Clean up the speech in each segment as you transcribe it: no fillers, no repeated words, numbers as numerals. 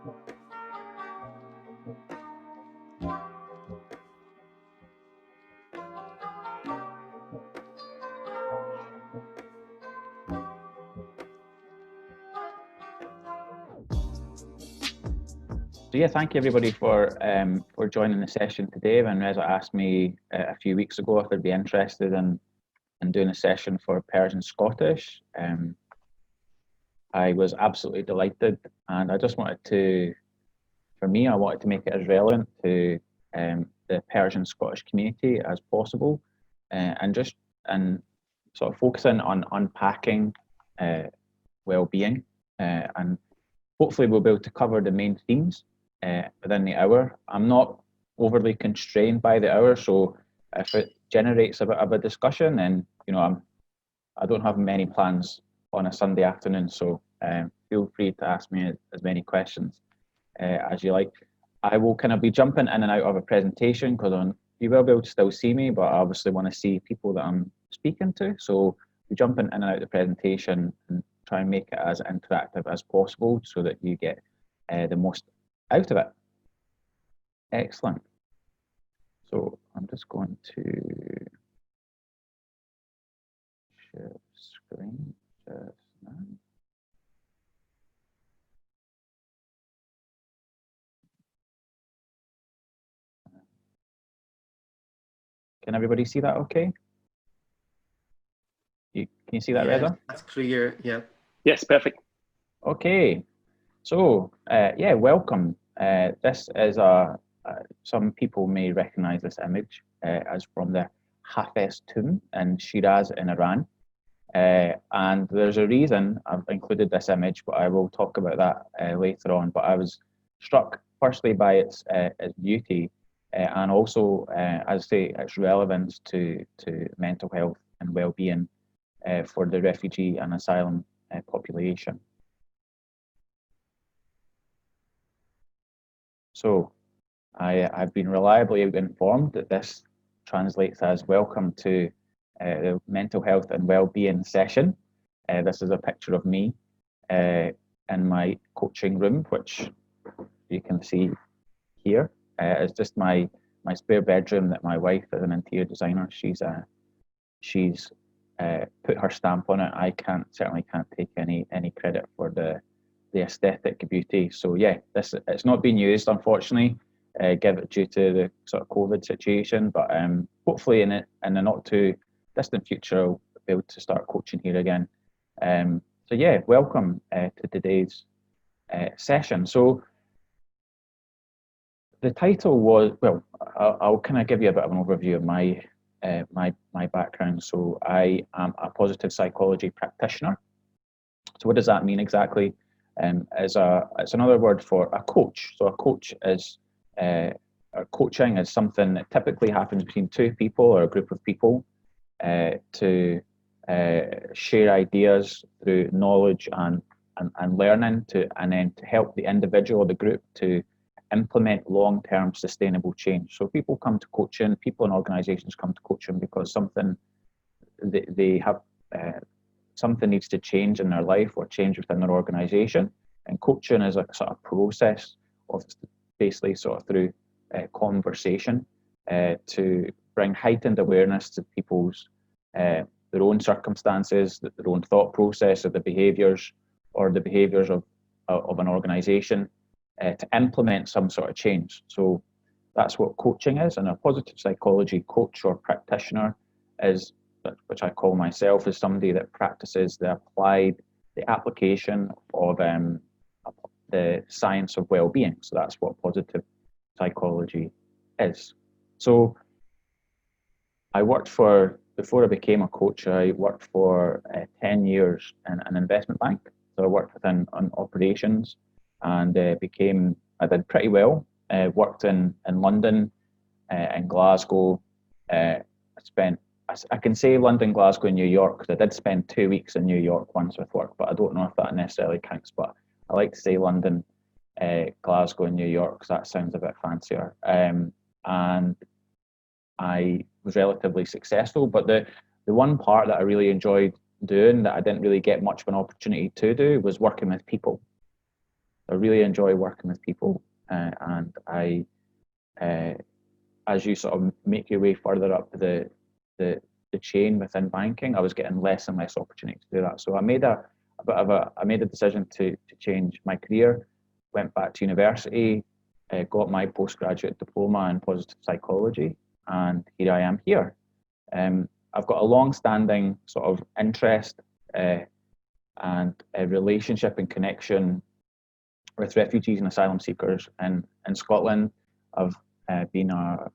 So yeah, thank you everybody for joining the session today. When Reza asked me a few weeks ago if I'd be interested in doing a session for Persian Scottish, I was absolutely delighted, and I just wanted to, for me, I wanted to make it as relevant to the Persian Scottish community as possible, and sort of focusing on unpacking well-being, and hopefully we'll be able to cover the main themes within the hour. I'm not overly constrained by the hour, so if it generates a bit of a discussion, then I don't have many plans on a Sunday afternoon, so feel free to ask me as many questions as you like. I will kind of be jumping in and out of a presentation because you will be able to still see me, but I obviously want to see people that I'm speaking to. So we jump in and out of the presentation and try and make it as interactive as possible so that you get the most out of it. Excellent. So I'm just going to share screen just now. Can everybody see that okay? Can you see that, Reza? That's clear, yeah. Yes, perfect. Okay, so yeah, welcome. This is some people may recognize this image as from the Hafez tomb in Shiraz in Iran. And there's a reason I've included this image, but I will talk about that later on. But I was struck firstly by its beauty, and also, as I say, its relevance to mental health and well-being for the refugee and asylum population. So I've been reliably informed that this translates as welcome to the mental health and well-being session. This is a picture of me in my coaching room, which you can see here. It's just my spare bedroom that my wife, as an interior designer, she's put her stamp on it. I certainly can't take any credit for the aesthetic beauty. So yeah, it's not been used, unfortunately, due to the sort of COVID situation. But hopefully in the not too distant future, I'll be able to start coaching here again. So yeah, welcome to today's session. So the title was, well, I'll kind of give you a bit of an overview of my background. So I am a positive psychology practitioner. So what does that mean exactly? It's another word for a coach. So a coach is coaching is something that typically happens between two people or a group of people to share ideas through knowledge and learning and then to help the individual or the group to implement long-term sustainable change. So people come to coaching, people and organizations come to coaching because something they have something needs to change in their life or change within their organization. And coaching is a sort of process of basically sort of through conversation to bring heightened awareness to people's their own circumstances, their own thought process, or the behaviors of an organization to implement some sort of change. So that's what coaching is, and a positive psychology coach or practitioner is, which I call myself, is somebody that practices the application of the science of well-being. So that's what positive psychology is. So before I became a coach, I worked for 10 years in an investment bank. So I worked within operations and I did pretty well. Worked in London, in Glasgow. I can say London, Glasgow, and New York, because I did spend 2 weeks in New York once with work, but I don't know if that necessarily counts. But I like to say London, Glasgow, and New York, because that sounds a bit fancier. And I was relatively successful, but the one part that I really enjoyed doing that I didn't really get much of an opportunity to do was working with people. I really enjoy working with people, and I, as you sort of make your way further up the chain within banking, I was getting less and less opportunity to do that. So I made I made a decision to change my career, went back to university, got my postgraduate diploma in positive psychology, and here I am here. I've got a long-standing sort of interest and a relationship and connection with refugees and asylum seekers in Scotland. I've been a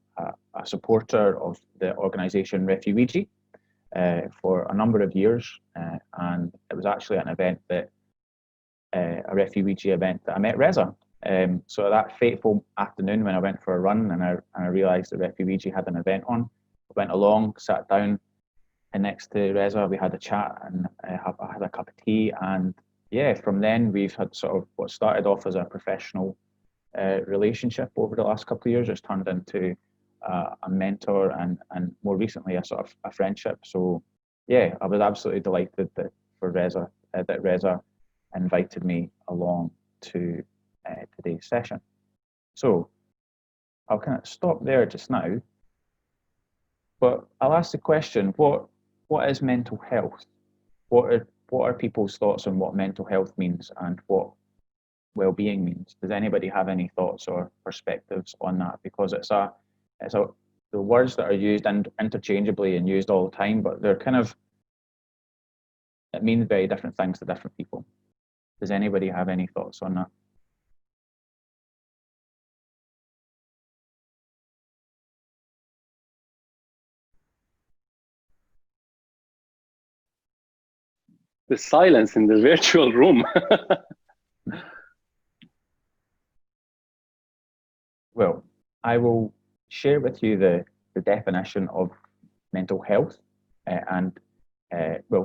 supporter of the organisation Refugee for a number of years, and it was actually an event that a refugee event that I met Reza. So that fateful afternoon when I went for a run and I realised that Refugee had an event on, I went along, sat down, and next to Reza we had a chat, and I had a cup of tea, and yeah, from then we've had sort of what started off as a professional relationship over the last couple of years. It's turned into a mentor, and more recently a sort of a friendship. So yeah, I was absolutely delighted that Reza invited me along to today's session. So I'll kind of stop there just now, but I'll ask the question: what is mental health? What are people's thoughts on what mental health means and what well-being means? Does anybody have any thoughts or perspectives on that? Because the words that are used interchangeably and used all the time, but they're kind of, it means very different things to different people. Does anybody have any thoughts on that? The silence in the virtual room. Well, I will share with you the definition of mental health and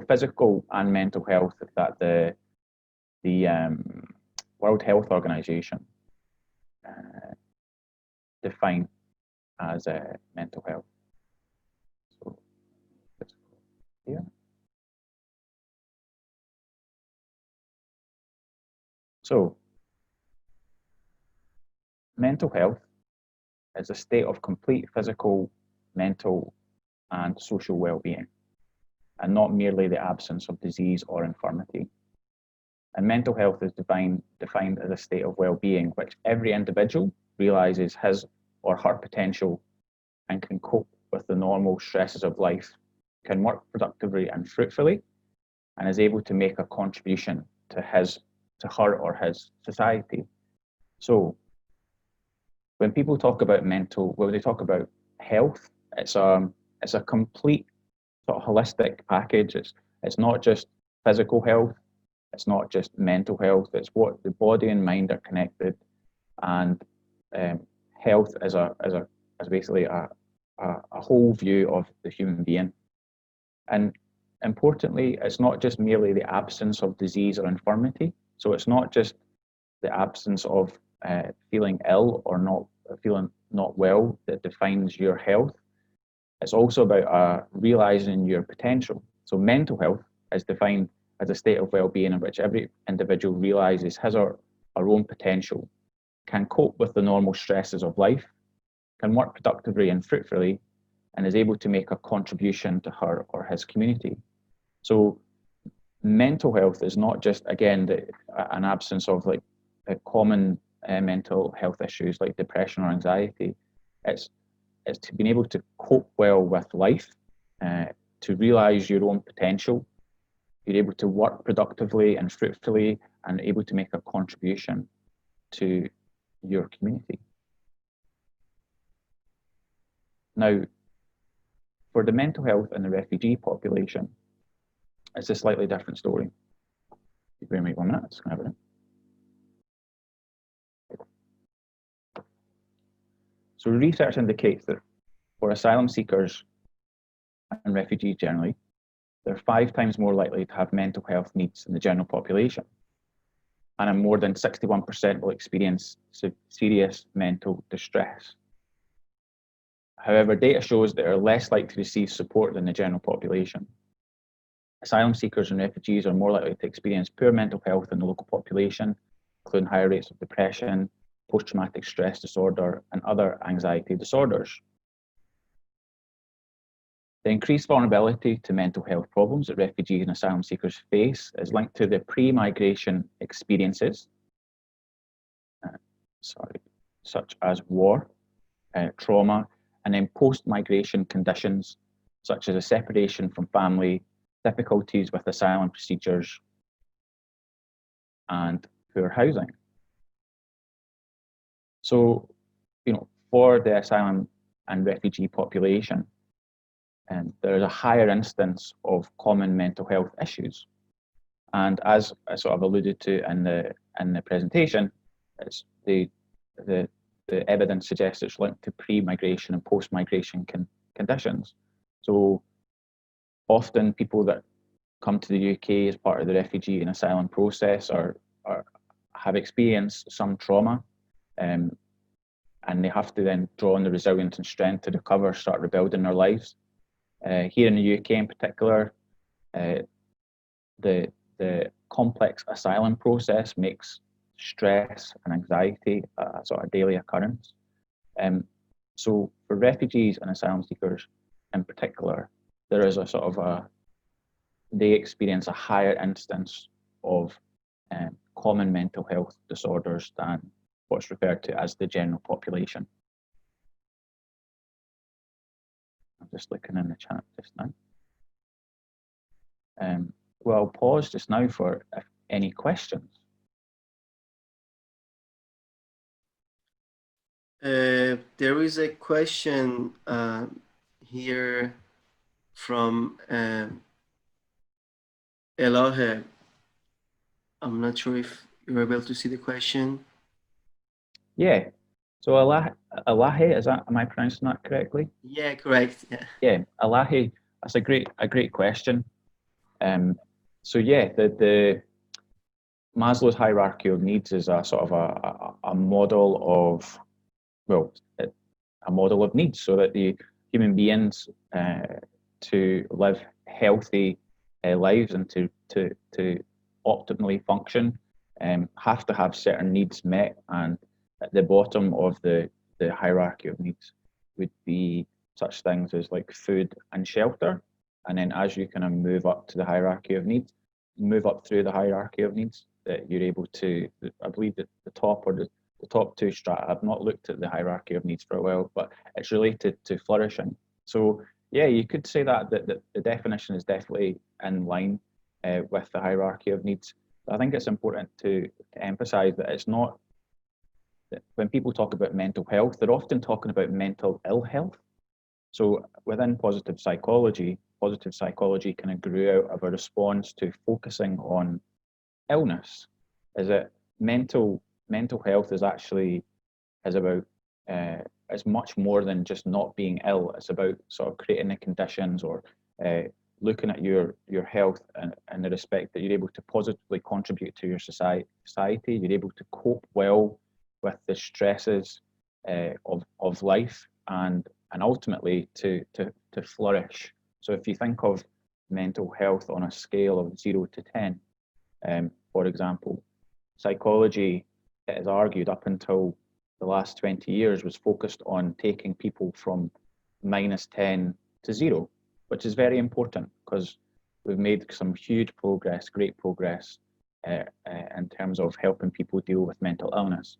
physical and mental health that the World Health Organization define as mental health. So, here. So, mental health is a state of complete physical, mental, and social well-being, and not merely the absence of disease or infirmity. And mental health is defined as a state of well-being which every individual realizes his or her potential and can cope with the normal stresses of life, can work productively and fruitfully, and is able to make a contribution to her or his society. So when people talk about when they talk about health, it's a complete sort of holistic package. It's not just physical health, it's not just mental health, it's what the body and mind are connected, and health is basically a whole view of the human being. And importantly, it's not just merely the absence of disease or infirmity. So it's not just the absence of feeling ill or not feeling not well that defines your health. It's also about realizing your potential. So mental health is defined as a state of well-being in which every individual realizes his or her own potential, can cope with the normal stresses of life, can work productively and fruitfully, and is able to make a contribution to her or his community. So mental health is not just, again, an absence of like common mental health issues like depression or anxiety. It's to being able to cope well with life, to realize your own potential, you're able to work productively and fruitfully, and able to make a contribution to your community. Now, for the mental health in the refugee population, it's a slightly different story. You bear with me 1 minute, just gonna have it in. So research indicates that for asylum seekers and refugees generally, they're 5 times more likely to have mental health needs than the general population. And more than 61% will experience serious mental distress. However, data shows that are less likely to receive support than the general population. Asylum seekers and refugees are more likely to experience poor mental health in the local population, including higher rates of depression, post-traumatic stress disorder, and other anxiety disorders. The increased vulnerability to mental health problems that refugees and asylum seekers face is linked to their pre-migration experiences, such as war, trauma, and then post-migration conditions, such as a separation from family, difficulties with asylum procedures, and poor housing. So, for the asylum and refugee population, there is a higher instance of common mental health issues. And as I sort of alluded to in the presentation, it's the evidence suggests it's linked to pre-migration and post-migration conditions. So often people that come to the UK as part of the refugee and asylum process have experienced some trauma, and they have to then draw on the resilience and strength to recover, start rebuilding their lives. Here in the UK in particular, the complex asylum process makes stress and anxiety a sort of daily occurrence. So for refugees and asylum seekers in particular, there is they experience a higher instance of common mental health disorders than what's referred to as the general population. I'm just looking in the chat just now. Well, I'll pause just now for any questions. There is a question here from Elahe. I'm not sure if you're able to see the question. Yeah. So Elahe, am I pronouncing that correctly? Yeah, correct. Yeah, Elahe, that's a great question. So yeah, the Maslow's hierarchy of needs is a sort of a model of, well, a model of needs, so that the human beings to live healthy lives and to optimally function have to have certain needs met. And at the bottom of the hierarchy of needs would be such things as like food and shelter. And then as you kind of move up to the hierarchy of needs, move up through the hierarchy of needs, that you're able to, I believe that the top or the top two strata, I've not looked at the hierarchy of needs for a while, but it's related to flourishing. So yeah, you could say that the definition is definitely in line with the hierarchy of needs. I think it's important to emphasize that it's not, that when people talk about mental health, they're often talking about mental ill health. So within positive psychology kind of grew out of a response to focusing on illness. Is that mental health is about it's much more than just not being ill. It's about sort of creating the conditions or looking at your health and the respect that you're able to positively contribute to your society. You're able to cope well with the stresses of life and ultimately to flourish. So if you think of mental health on a scale of 0 to 10, for example, psychology, it is argued up until the last 20 years, was focused on taking people from -10 to 0, which is very important because we've made some huge progress, great progress in terms of helping people deal with mental illness.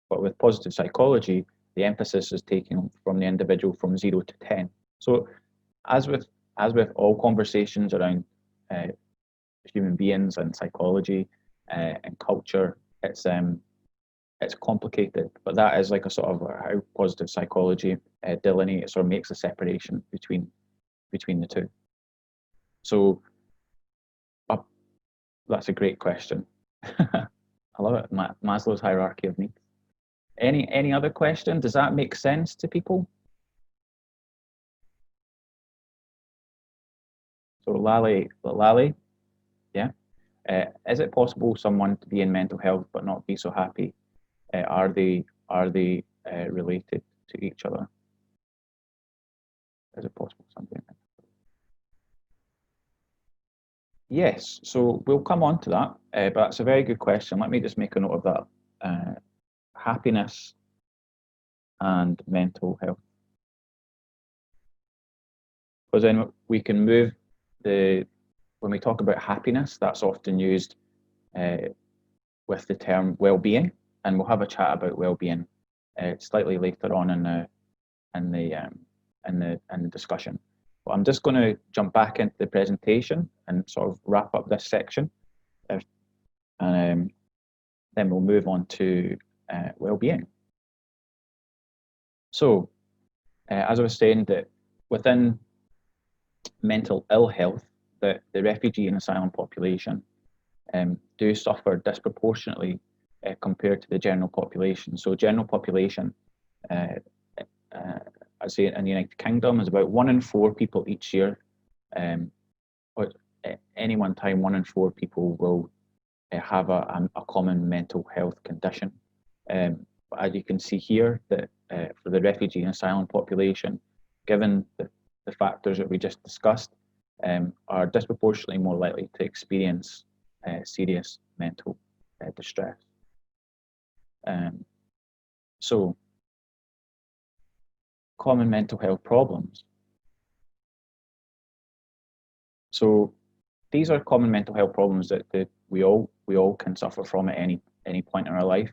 But with positive psychology, the emphasis is taken from the individual from 0 to 10. So as with all conversations around human beings and psychology and culture, it's complicated, but that is like a sort of how positive psychology delineates or makes a separation between the two. So that's a great question. I love it. Maslow's hierarchy of needs. Any other question? Does that make sense to people? So Lally, yeah. Is it possible someone to be in mental health but not be so happy? Are they related to each other? Is it possible something? Yes, so we'll come on to that, but that's a very good question. Let me just make a note of that. Happiness and mental health. Because then we can move when we talk about happiness, that's often used with the term well-being, and we'll have a chat about well-being slightly later on in the discussion. But I'm just going to jump back into the presentation and sort of wrap up this section, and then we'll move on to well-being. So, as I was saying, that within mental ill health, the refugee and asylum population do suffer disproportionately compared to the general population. So general population, I'd say in the United Kingdom, is about 1 in 4 people each year, or at any one time 1 in 4 people will have a common mental health condition. But as you can see here, that for the refugee and asylum population, given the factors that we just discussed, are disproportionately more likely to experience serious mental distress. So, common mental health problems. So, these are common mental health problems that we all can suffer from at any point in our life.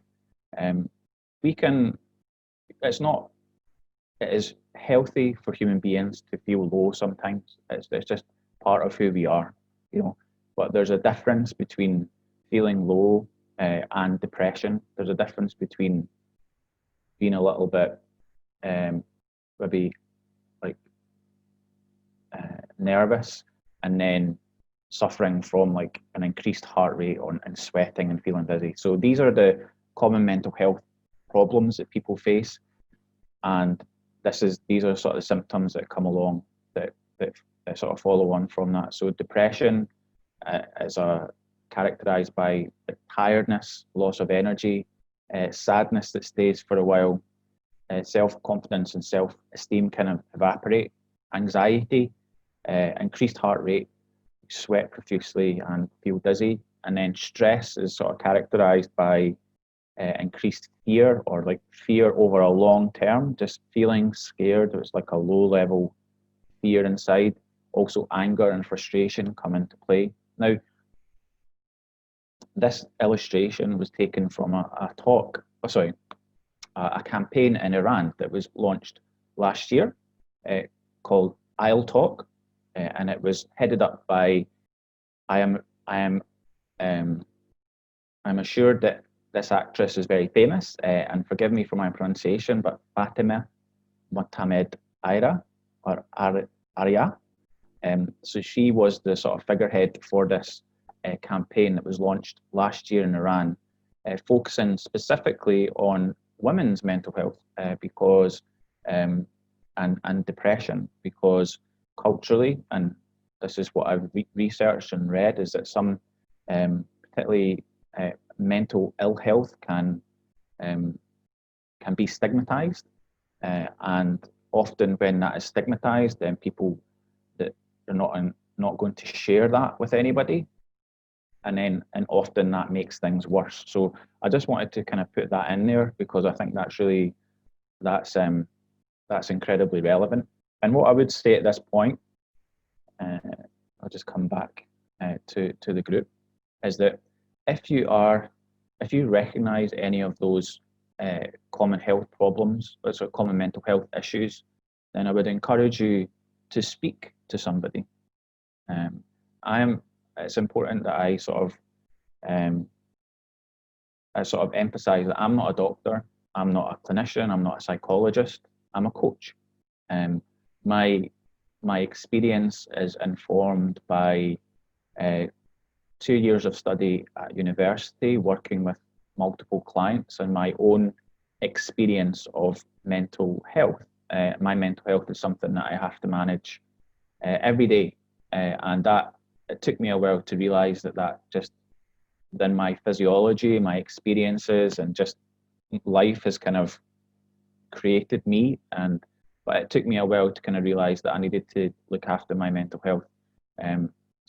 It is healthy for human beings to feel low sometimes. It's just part of who we are, you know. But there's a difference between feeling low and depression. There's a difference between being a little bit maybe like nervous and then suffering from like an increased heart rate and sweating and feeling dizzy. So these are the common mental health problems that people face, and these are sort of the symptoms that come along that sort of follow on from that. So depression is characterized by tiredness, loss of energy, sadness that stays for a while, self-confidence and self-esteem kind of evaporate, anxiety, increased heart rate, sweat profusely and feel dizzy, and then stress is sort of characterized by increased fear, or like fear over a long term, just feeling scared. It's like a low level fear inside. Also anger and frustration come into play. Now, this illustration was taken from a campaign in Iran that was launched last year called I'll Talk, and it was headed up by I'm assured that this actress is very famous, and forgive me for my pronunciation, but Fatima Motamed Aira, or Arya. So she was the sort of figurehead for this campaign that was launched last year in Iran, focusing specifically on women's mental health because and depression, because culturally, and this is what I've researched and read, is that some particularly mental ill health can be stigmatized, and often when that is stigmatized, then people that are not going to share that with anybody, and often that makes things worse. So I just wanted to kind of put that in there because I think that's incredibly relevant. And what I would say at this point, I'll just come back to the group, is that if you recognize any of those common health problems, or sort of common mental health issues, then I would encourage you to speak to somebody. It's important that I sort of emphasize that I'm not a doctor, I'm not a clinician, I'm not a psychologist, I'm a coach. My experience is informed by 2 years of study at university, working with multiple clients, and my own experience of mental health. My mental health is something that I have to manage every day, and that it took me a while to realize that just then my physiology, my experiences, and just life has kind of created me. But it took me a while to kind of realize that I needed to look after my mental health.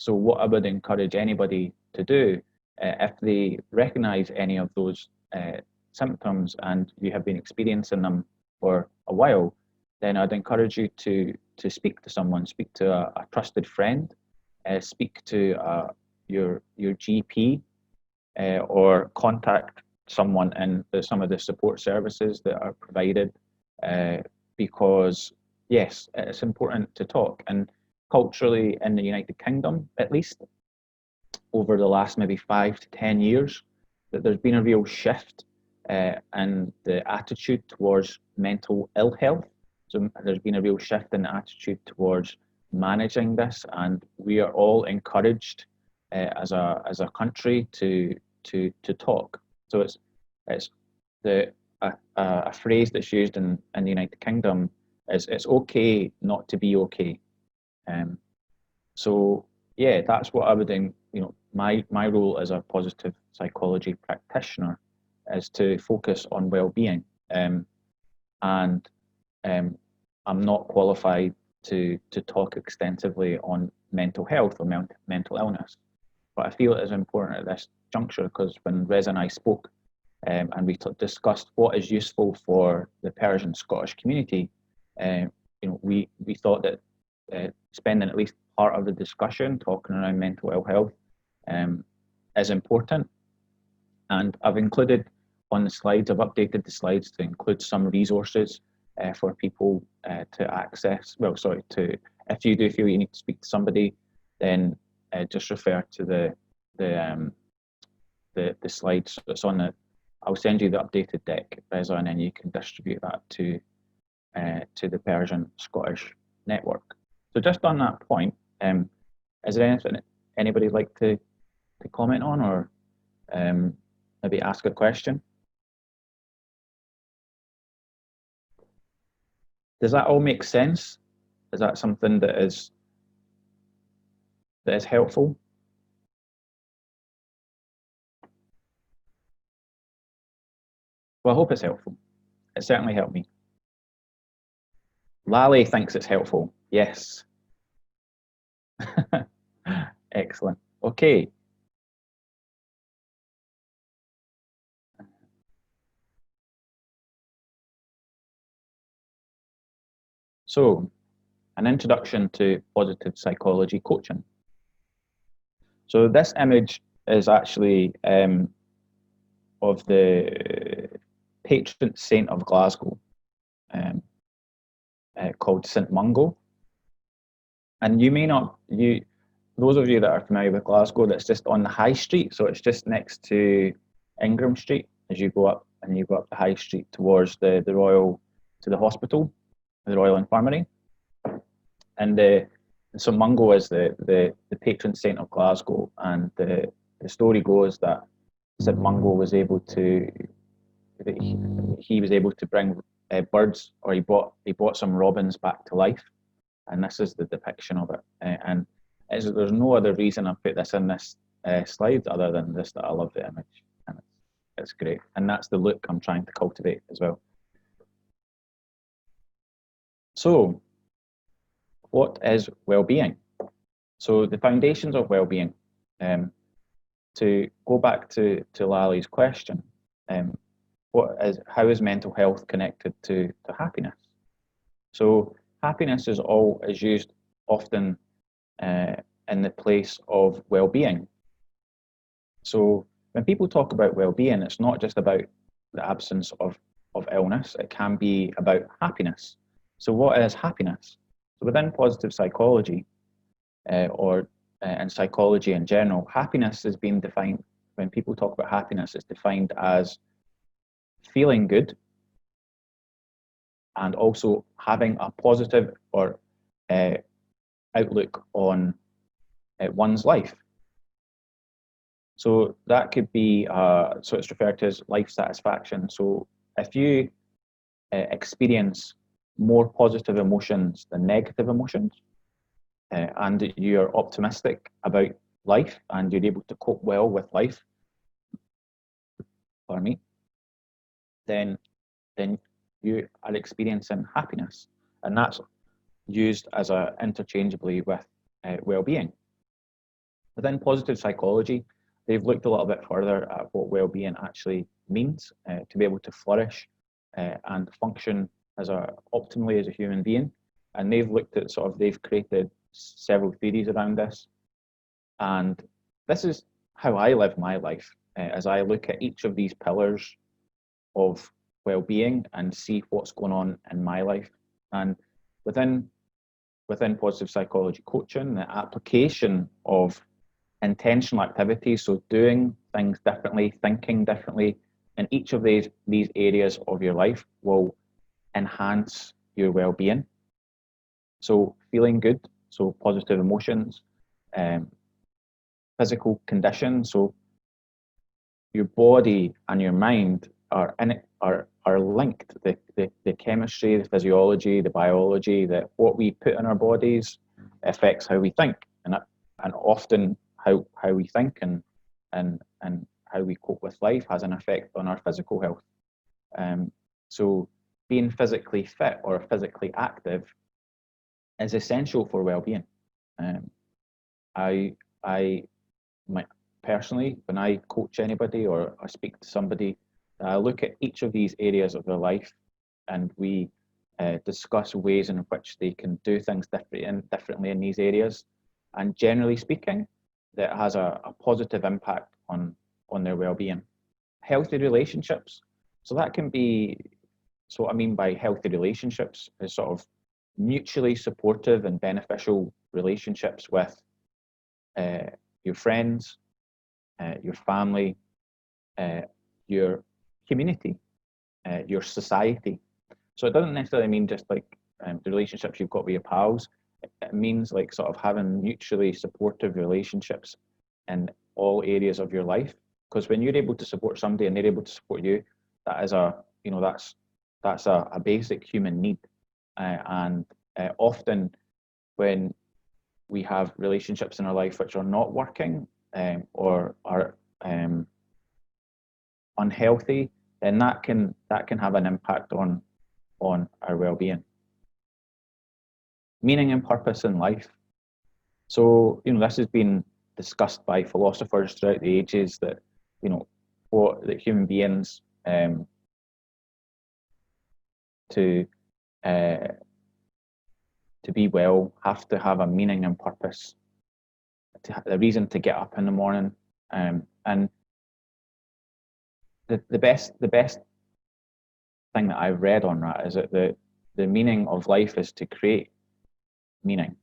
So what I would encourage anybody to do, if they recognize any of those symptoms and you have been experiencing them for a while, then I'd encourage you to speak to someone, speak to a trusted friend, speak to your GP, or contact someone in some of the support services that are provided, because yes, it's important to talk. And culturally in the United Kingdom, at least over the last maybe 5 to 10 years, that there's been a real shift in the attitude towards mental ill health. So there's been a real shift in the attitude towards managing this, and we are all encouraged as a country to talk. So it's a phrase that's used in the United Kingdom is it's okay not to be okay. So yeah, that's what I would think. My role as a positive psychology practitioner is to focus on well-being, and I'm not qualified to talk extensively on mental health or mental illness, but I feel it is important at this juncture because when Rez and I spoke, and we discussed what is useful for the Persian Scottish community, we thought that spending at least part of the discussion talking around mental ill health is important. And I've included on the slides, I've updated the slides to include some resources for people to access. Well, sorry, if you do feel you need to speak to somebody, then just refer to the slides that's on it. I'll send you the updated deck, Reza, and then you can distribute that to the Persian Scottish network. So just on that point, is there anything anybody would like to comment on, or maybe ask a question? Does that all make sense? Is that something that is helpful? Well, I hope it's helpful. It certainly helped me. Lally thinks it's helpful. Yes. Excellent. Okay. So, an introduction to positive psychology coaching. So this image is actually of the patron saint of Glasgow, called St Mungo. And you may not, those of you that are familiar with Glasgow, that's just on the high street. So it's just next to Ingram Street as you go up, and you go up the high street towards the Royal, to the hospital, the Royal Infirmary. And St Mungo is the patron saint of Glasgow, and the story goes that St Mungo was able to, he was able to bring birds, or he brought some robins back to life, and this is the depiction of it. And there's no other reason I put this in this slide other than just that I love the image, and it's great, and that's the look I'm trying to cultivate as well. So, what is well-being? So the foundations of well-being, to go back to Lally's question, how is mental health connected to happiness? So happiness is used often in the place of well-being. So when people talk about well-being, it's not just about the absence of illness, it can be about happiness. So what is happiness? So within positive psychology, or in psychology in general, happiness has been defined, when people talk about happiness, it's defined as feeling good and also having a positive or outlook on one's life. So that could be, so it's referred to as life satisfaction. So if you experience more positive emotions than negative emotions, and you're optimistic about life and you're able to cope well with life, then you are experiencing happiness, and that's used as interchangeably with well-being. Within positive psychology, they've looked a little bit further at what well-being actually means to be able to flourish and function optimally as a human being. And they've looked at they've created several theories around this. And this is how I live my life, as I look at each of these pillars of well-being and see what's going on in my life. And within positive psychology coaching, the application of intentional activities, so doing things differently, thinking differently in each of these areas of your life will enhance your well-being. So feeling good, so positive emotions, physical condition, so your body and your mind are linked. The chemistry, the physiology, the biology, that what we put in our bodies affects how we think, and often how we think and how we cope with life has an effect on our physical health. So being physically fit or physically active is essential for well-being. Personally, when I coach anybody or I speak to somebody, I look at each of these areas of their life, and we discuss ways in which they can do things differently in these areas. And generally speaking, that has a positive impact on their well-being. Healthy relationships. So that can be, so what I mean by healthy relationships is sort of mutually supportive and beneficial relationships with your friends, your family, your community, your society. So it doesn't necessarily mean just like the relationships you've got with your pals. It means like sort of having mutually supportive relationships in all areas of your life. Because when you're able to support somebody and they're able to support you, that is that's a basic human need. And often when we have relationships in our life which are not working or are unhealthy, then that can have an impact on our well-being. Meaning and purpose in life. So this has been discussed by philosophers throughout the ages, that that human beings to be well have to have a meaning and purpose, a reason to get up in the morning, and the best thing that I've read on that is that the meaning of life is to create meaning.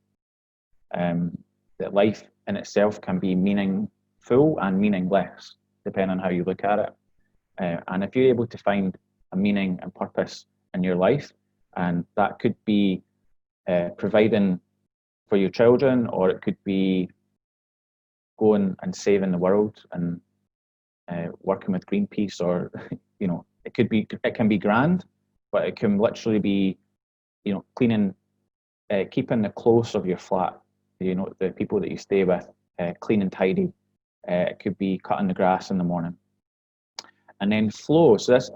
That life in itself can be meaningful and meaningless, depending on how you look at it. And if you're able to find a meaning and purpose in your life, and that could be providing for your children, or it could be going and saving the world and working with Greenpeace, or it can be grand, but it can literally be cleaning, keeping the close of your flat, the people that you stay with, clean and tidy. It could be cutting the grass in the morning. And then flow. So this,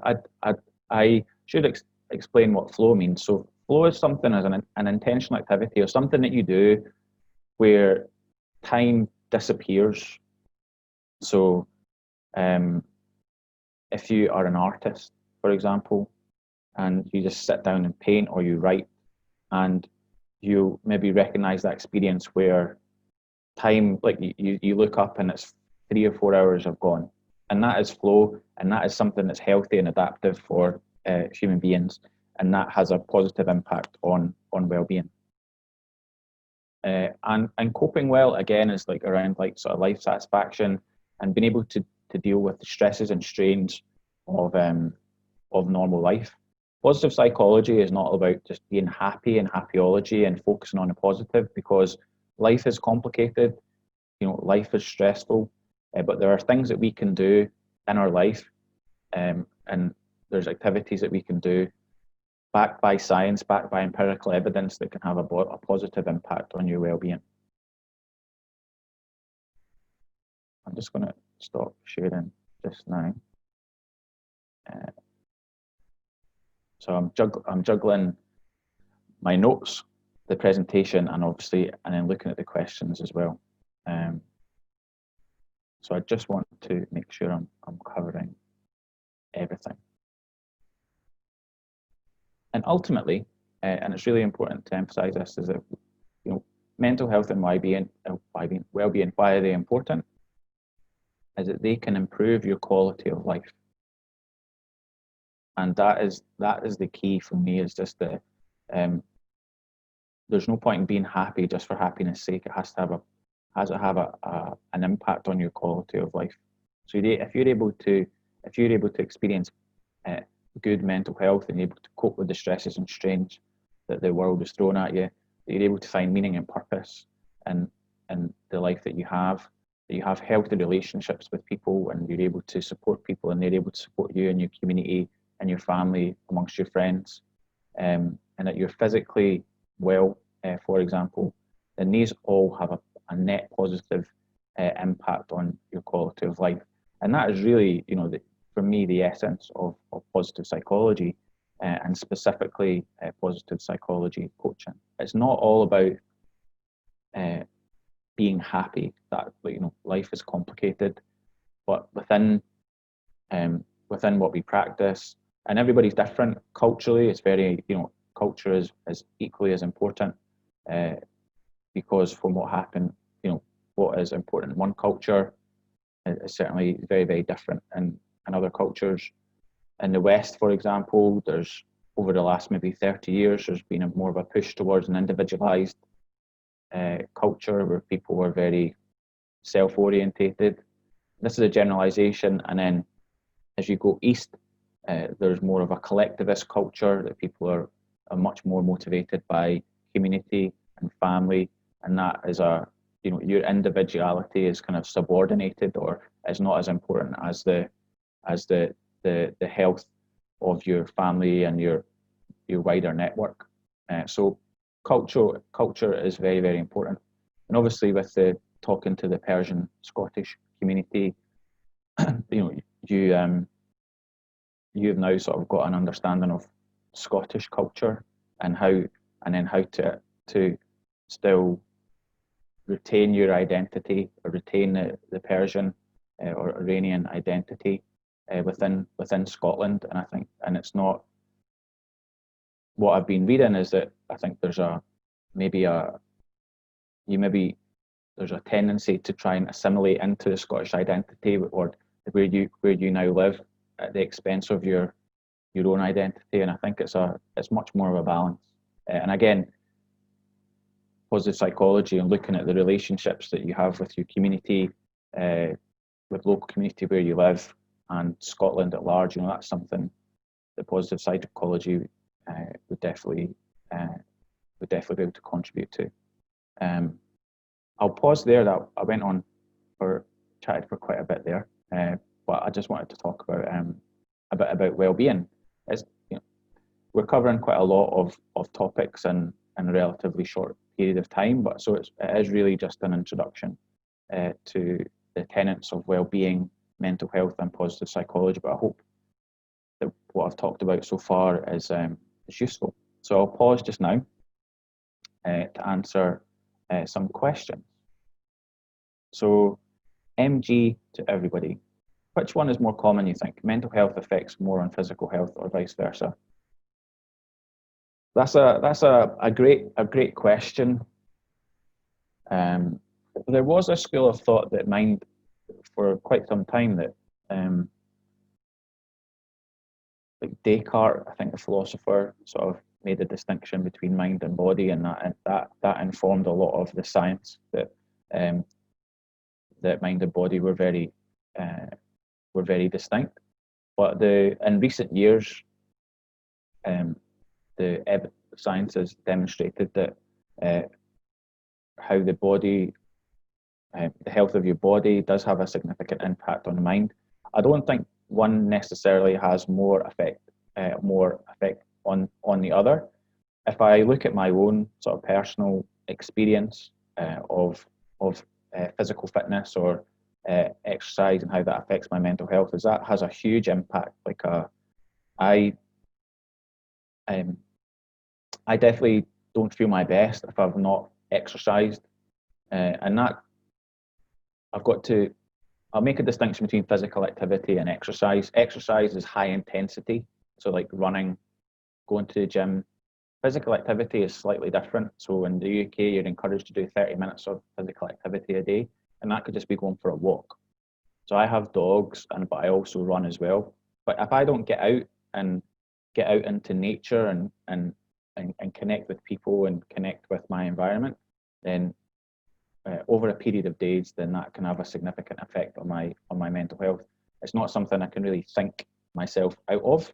I should explain what flow means. So flow is something as an intentional activity, or something that you do where time disappears. So if you are an artist, for example, and you just sit down and paint, or you write, and you maybe recognize that experience where time, like you look up and it's 3 or 4 hours have gone, and that is flow, and that is something that's healthy and adaptive for human beings, and that has a positive impact on well-being. And coping well, again, is like around like sort of life satisfaction and being able to deal with the stresses and strains of normal life. Positive psychology is not about just being happy and happyology and focusing on the positive, because life is complicated, life is stressful, but there are things that we can do in our life, and there's activities that we can do backed by science, backed by empirical evidence, that can have a positive impact on your well-being. I'm just going to stop sharing just now. So I'm juggling my notes, the presentation, and then looking at the questions as well. So I just want to make sure I'm covering everything. And ultimately, and it's really important to emphasize this, is that mental health and well-being, why are they important? Is that they can improve your quality of life. And that is the key for me, is just that there's no point in being happy just for happiness sake. It has to have an impact on your quality of life. So if you're able to experience good mental health and you're able to cope with the stresses and strains that the world is throwing at you, that you're able to find meaning and purpose in the life that you have healthy relationships with people, and you're able to support people and they're able to support you and your community and your family, amongst your friends, and that you're physically well, for example, then these all have a net positive impact on your quality of life. And that is really, for me, the essence of positive psychology, and specifically positive psychology coaching. It's not all about being happy. That life is complicated, but within what we practice, and everybody's different culturally. It's very culture is equally as important, because from what happened, what is important in one culture is certainly very, very different in other cultures. In the West, for example, there's over the last maybe 30 years, there's been more of a push towards an individualized culture where people were very self-orientated. This is a generalization, and then as you go east, there's more of a collectivist culture, that people are much more motivated by community and family, and that is your individuality is kind of subordinated, or is not as important as the health of your family and your wider network. So culture is very, very important. And obviously with the talking to the Persian Scottish community, you've now sort of got an understanding of Scottish culture and how to still retain your identity, or retain the Persian or Iranian identity within Scotland. And I think, and it's not, what I've been reading is that I think there's a tendency to try and assimilate into the Scottish identity, or where you now live, at the expense of your own identity. And I think it's much more of a balance. And again, positive psychology and looking at the relationships that you have with your community, with local community where you live, and Scotland at large, that's something that positive psychology would definitely be able to contribute to. I'll pause there. That I went on chatted for quite a bit there, but I just wanted to talk about a bit about well-being. We're covering quite a lot of topics in a relatively short period of time, but so it is really just an introduction to the tenets of well-being, mental health, and positive psychology. But I hope that what I've talked about so far is useful. So I'll pause just now to answer some questions. So, MG to everybody. Which one is more common, you think? Mental health affects more on physical health, or vice versa? That's a great question. There was a school of thought that mind, for quite some time, that like Descartes, I think, a philosopher, sort of made a distinction between mind and body, and that informed a lot of the science that mind and body were very distinct. But in recent years, the science has demonstrated that how the body, the health of your body, does have a significant impact on the mind. I don't think one necessarily has more effect on the other. If I look at my own sort of personal experience of physical fitness or exercise, and how that affects my mental health, is that has a huge impact. Like I definitely don't feel my best if I've not exercised, and that I've got to I'll make a distinction between physical activity and exercise. Exercise is high intensity, so like running, going to the gym. Physical activity is slightly different. So in the UK, you're encouraged to do 30 minutes of physical activity a day, and that could just be going for a walk. So I have dogs, but I also run as well. But if I don't get out into nature and connect with people and connect with my environment, then over a period of days, then that can have a significant effect on my mental health. It's not something I can really think myself out of.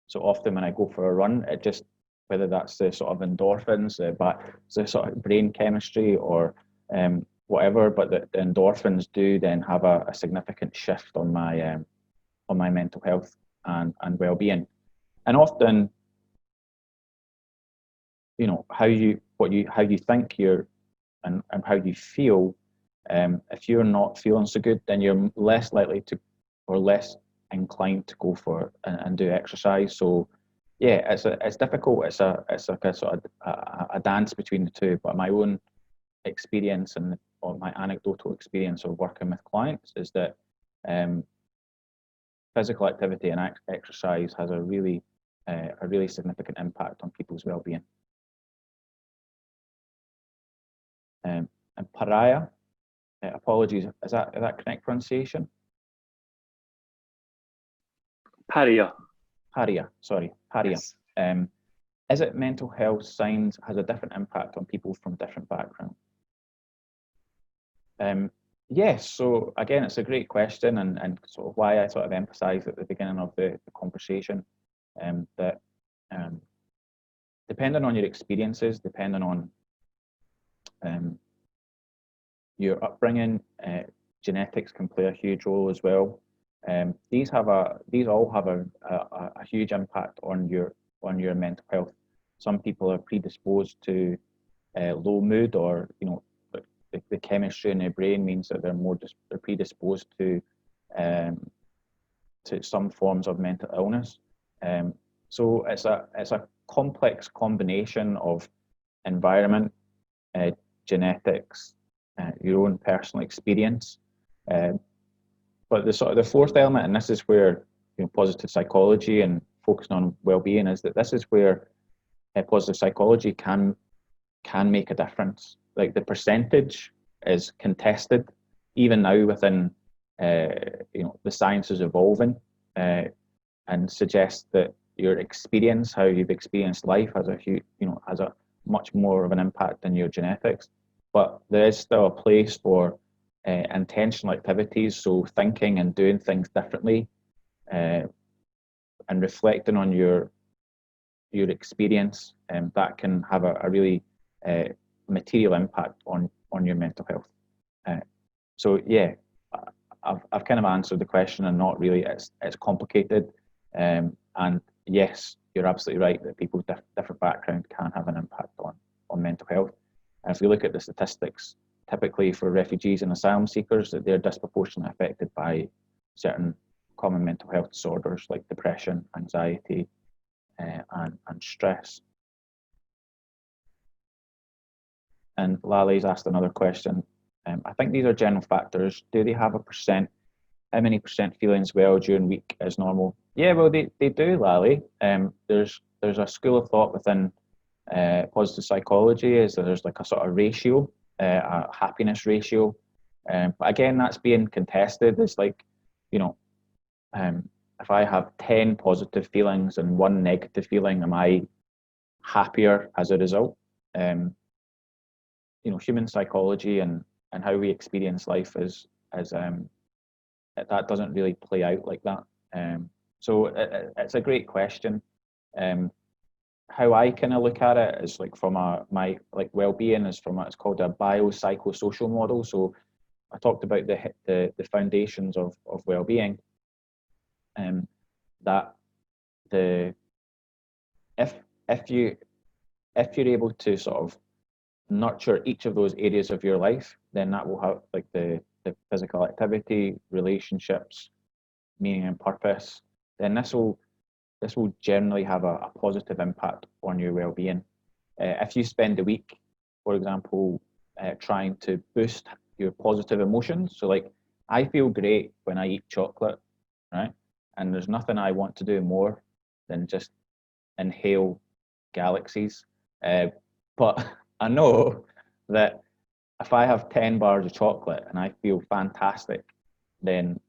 So often when I go for a run, it just, whether that's the sort of endorphins, the sort of brain chemistry or whatever, but the endorphins do then have a significant shift on my mental health and well-being. And often, you know, how you think and how you feel. If you're not feeling so good, then you're less likely to, or less inclined to go for and do exercise. So yeah, it's difficult. It's like a sort of a dance between the two. But my own experience or my anecdotal experience of working with clients is that physical activity and exercise has a really significant impact on people's well-being. And pariah, apologies, is that correct pronunciation? Paria. Paria, sorry, paria. Yes. Is it mental health signs has a different impact on people from different backgrounds? Yes, so again, it's a great question, and sort of why I sort of emphasised at the beginning of the conversation that depending on your experiences, depending on your upbringing, genetics can play a huge role as well. These all have a huge impact on your mental health. Some people are predisposed to low mood, or you know, the chemistry in their brain means that they're predisposed to some forms of mental illness. So it's a complex combination of environment, genetics, your own personal experience. But the fourth element, and this is where, you know, positive psychology and focusing on well-being, is that this is where positive psychology can make a difference. Like the percentage is contested even now within you know, the science is evolving and suggests that your experience, how you've experienced life, has a much more of an impact than your genetics. But there is still a place for intentional activities, so thinking and doing things differently, and reflecting on your experience, that can have a really material impact on your mental health. So yeah, I've kind of answered the question, and not really. It's complicated, and yes, you're absolutely right that people with different background can have an impact on mental health. And if we look at the statistics, typically for refugees and asylum seekers, that they're disproportionately affected by certain common mental health disorders like depression, anxiety, and stress. And Lali's asked another question. I think these are general factors. Do they have a percent? How many percent feelings well during week is normal? Yeah, well, they do, Lali. There's a school of thought within positive psychology, is that there's like a sort of ratio, a happiness ratio. But again, that's being contested. It's like, you know, if I have 10 positive feelings and 1 negative feeling, am I happier as a result? You know, human psychology and how we experience life is that doesn't really play out like that. So it's a great question. How I kind of look at it is like from my well-being is from it's called a biopsychosocial model. So I talked about the foundations of well-being, that if you're able to sort of nurture each of those areas of your life, then that will have like the physical activity, relationships, meaning and purpose. Then this will generally have a positive impact on your well-being. If you spend a week, for example, trying to boost your positive emotions, so like I feel great when I eat chocolate, right? And there's nothing I want to do more than just inhale galaxies. But I know that if I have 10 bars of chocolate and I feel fantastic, then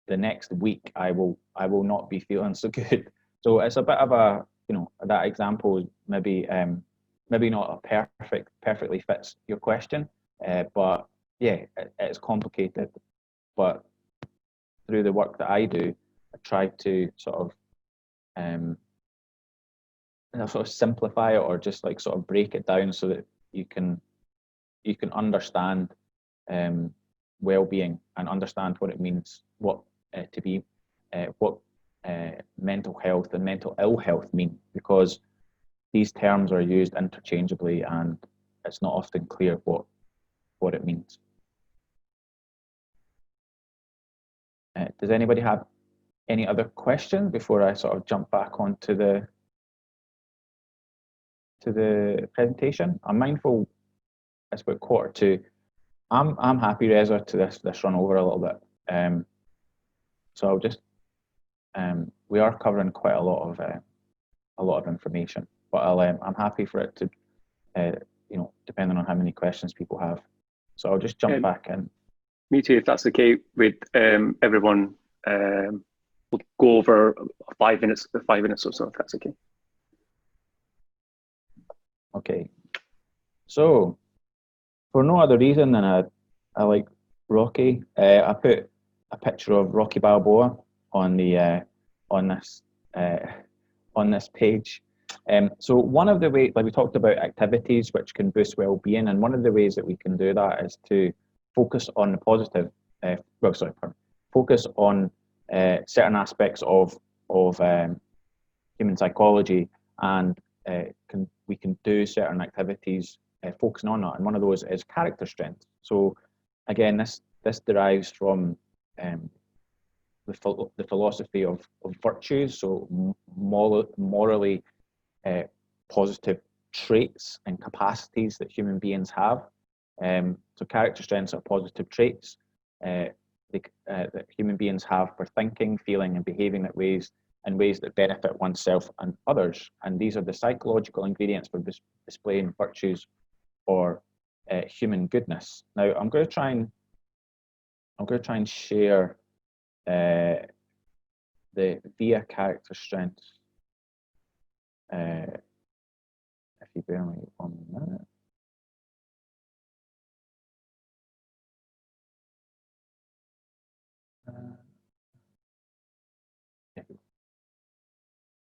the next week I will not be feeling so good. So it's a bit of a, that example maybe not a perfectly fits your question, but yeah, it's complicated. But through the work that I do, I try to sort of simplify it, or just like sort of break it down so that you can understand well-being and understand what it means, what mental health and mental ill health mean, because these terms are used interchangeably and it's not often clear what it means. Does anybody have any other questions before I sort of jump back onto the presentation? I'm mindful it's about 1:45. I'm happy, Reza, to this run over a little bit. So I'll just we are covering quite a lot of information, but I'm happy for it to depending on how many questions people have. So I'll just jump back in. Me too, if that's okay with everyone. We'll go over 5 minutes or so, if that's okay. Okay. So for no other reason than I like Rocky, I put a picture of Rocky Balboa on the on this page. So one of the ways, like we talked about activities which can boost well-being, and one of the ways that we can do that is to focus on the positive. Focus on certain aspects of human psychology, and we can do certain activities focusing on that. And one of those is character strength. So again, this derives from the philosophy of virtues, so morally positive traits and capacities that human beings have. So character strengths are positive traits that human beings have for thinking, feeling, and behaving in ways that benefit oneself and others. And these are the psychological ingredients for displaying virtues or human goodness. Now, I'm going to try and share the via character strengths. If you bear with me 1 minute.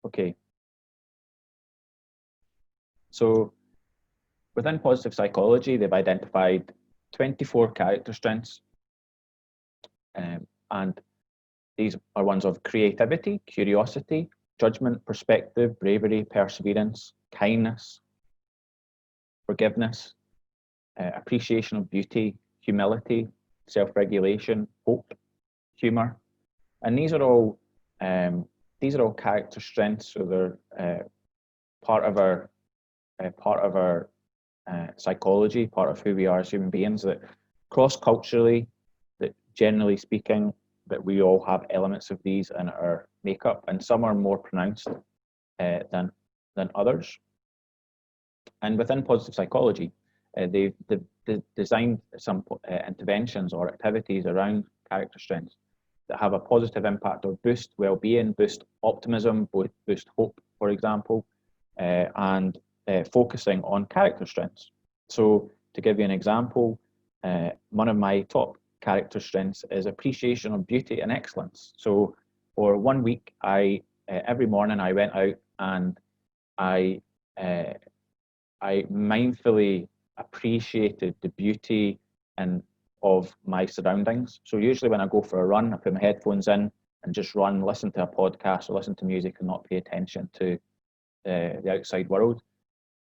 Okay. So within positive psychology, they've identified 24 character strengths, and these are ones of creativity, curiosity, judgment, perspective, bravery, perseverance, kindness, forgiveness, appreciation of beauty, humility, self-regulation, hope, humor. And these are all character strengths. So they're part of our psychology, part of who we are as human beings, that cross-culturally, that generally speaking, that we all have elements of these in our makeup, and some are more pronounced than others. And within positive psychology, they've designed some interventions or activities around character strengths that have a positive impact or boost well-being, boost optimism, boost hope, for example, and focusing on character strengths. So to give you an example, one of my top character strengths is appreciation of beauty and excellence. So for 1 week, every morning I went out and I mindfully appreciated the beauty of my surroundings. So usually when I go for a run, I put my headphones in and just run, listen to a podcast or listen to music and not pay attention to the outside world.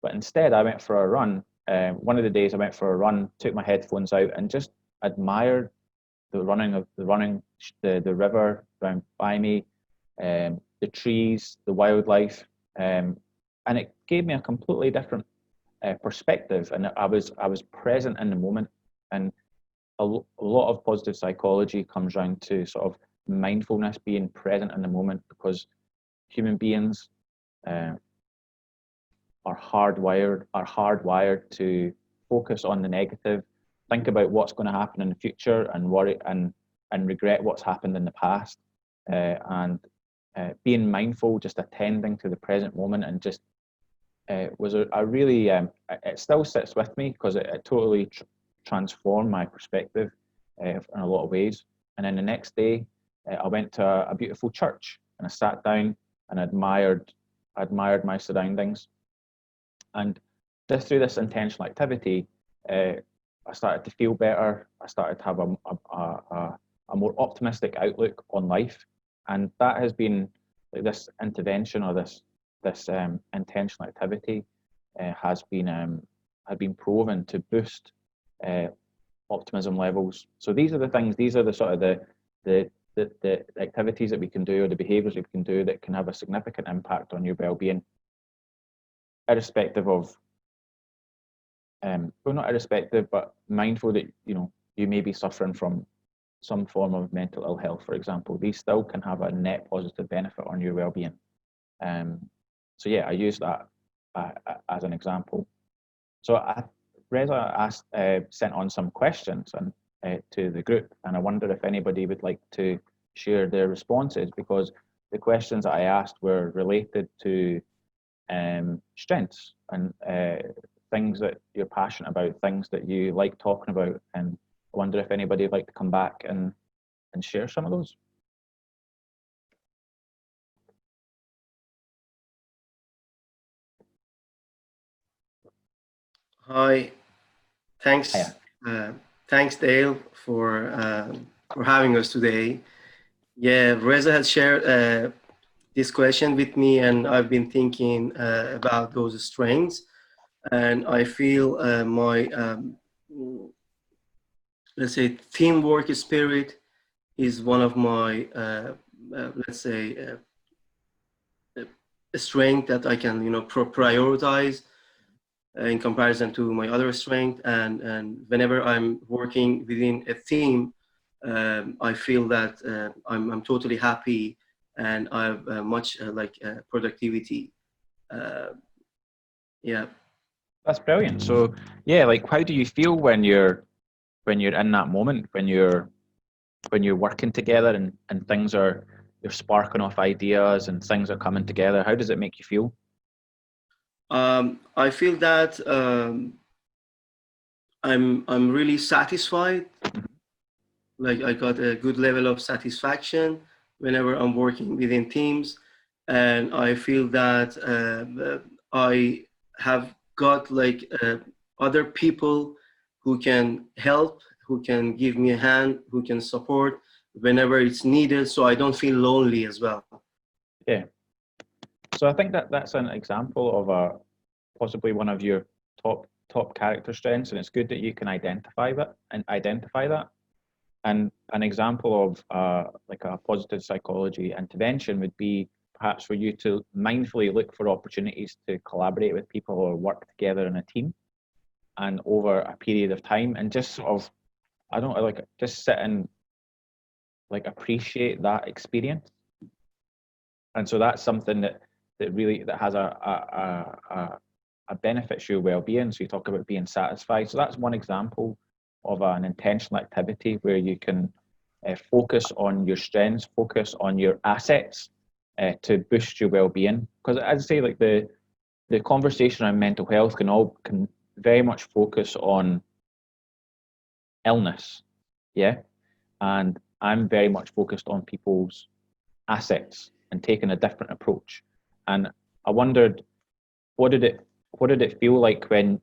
But instead, I went for a run. One of the days I went for a run, took my headphones out and just admired the river around by me, the trees, the wildlife, and it gave me a completely different perspective. And I was present in the moment, and a lot of positive psychology comes down to sort of mindfulness, being present in the moment, because human beings are hardwired to focus on the negative, think about what's going to happen in the future, and worry and regret what's happened in the past. And being mindful, just attending to the present moment, and just was a really it still sits with me, because it totally transformed my perspective in a lot of ways. And then the next day, I went to a beautiful church, and I sat down and admired my surroundings. And just through this intentional activity, I started to feel better. I started to have a more optimistic outlook on life, and that has been, like, this intervention, or this intentional activity has been proven to boost optimism levels. So these are the things. These are the sort of the activities that we can do, or the behaviours we can do, that can have a significant impact on your well-being, irrespective of well, not irrespective, but mindful that you may be suffering from some form of mental ill health, for example. These still can have a net positive benefit on your well-being. So yeah, I use that as an example. So Reza sent on some questions to the group, and I wonder if anybody would like to share their responses, because the questions that I asked were related to strengths and things that you're passionate about, things that you like talking about, and I wonder if anybody would like to come back and share some of those. Hi, thanks. Thanks, Dale, for having us today. Yeah, Reza had shared this question with me, and I've been thinking about those strengths, and I feel my let's say teamwork spirit is one of my let's say a strength that I can prioritize in comparison to my other strength, and whenever I'm working within a team, I feel that I'm totally happy, and I have much productivity. Yeah, That's brilliant. So yeah, like, how do you feel when you're in that moment, when you're working together, and things you're sparking off ideas and things are coming together? How does it make you feel? I feel that I'm really satisfied. Like, I got a good level of satisfaction whenever I'm working within teams, and I feel that I have got other people who can help, who can give me a hand, who can support whenever it's needed, so I don't feel lonely as well. Yeah. So I think that's an example of possibly one of your top character strengths, and it's good that you can identify that. And an example of like a positive psychology intervention would be perhaps for you to mindfully look for opportunities to collaborate with people or work together in a team, and over a period of time, and just sort of, I don't know, like, just sit and like appreciate that experience. And so that's something that really has a benefits your well-being. So you talk about being satisfied. So that's one example of an intentional activity where you can focus on your strengths, focus on your assets to boost your well-being. Because as I say, like, the conversation around mental health can very much focus on illness, yeah, and I'm very much focused on people's assets and taking a different approach. And I wondered, what did it feel like when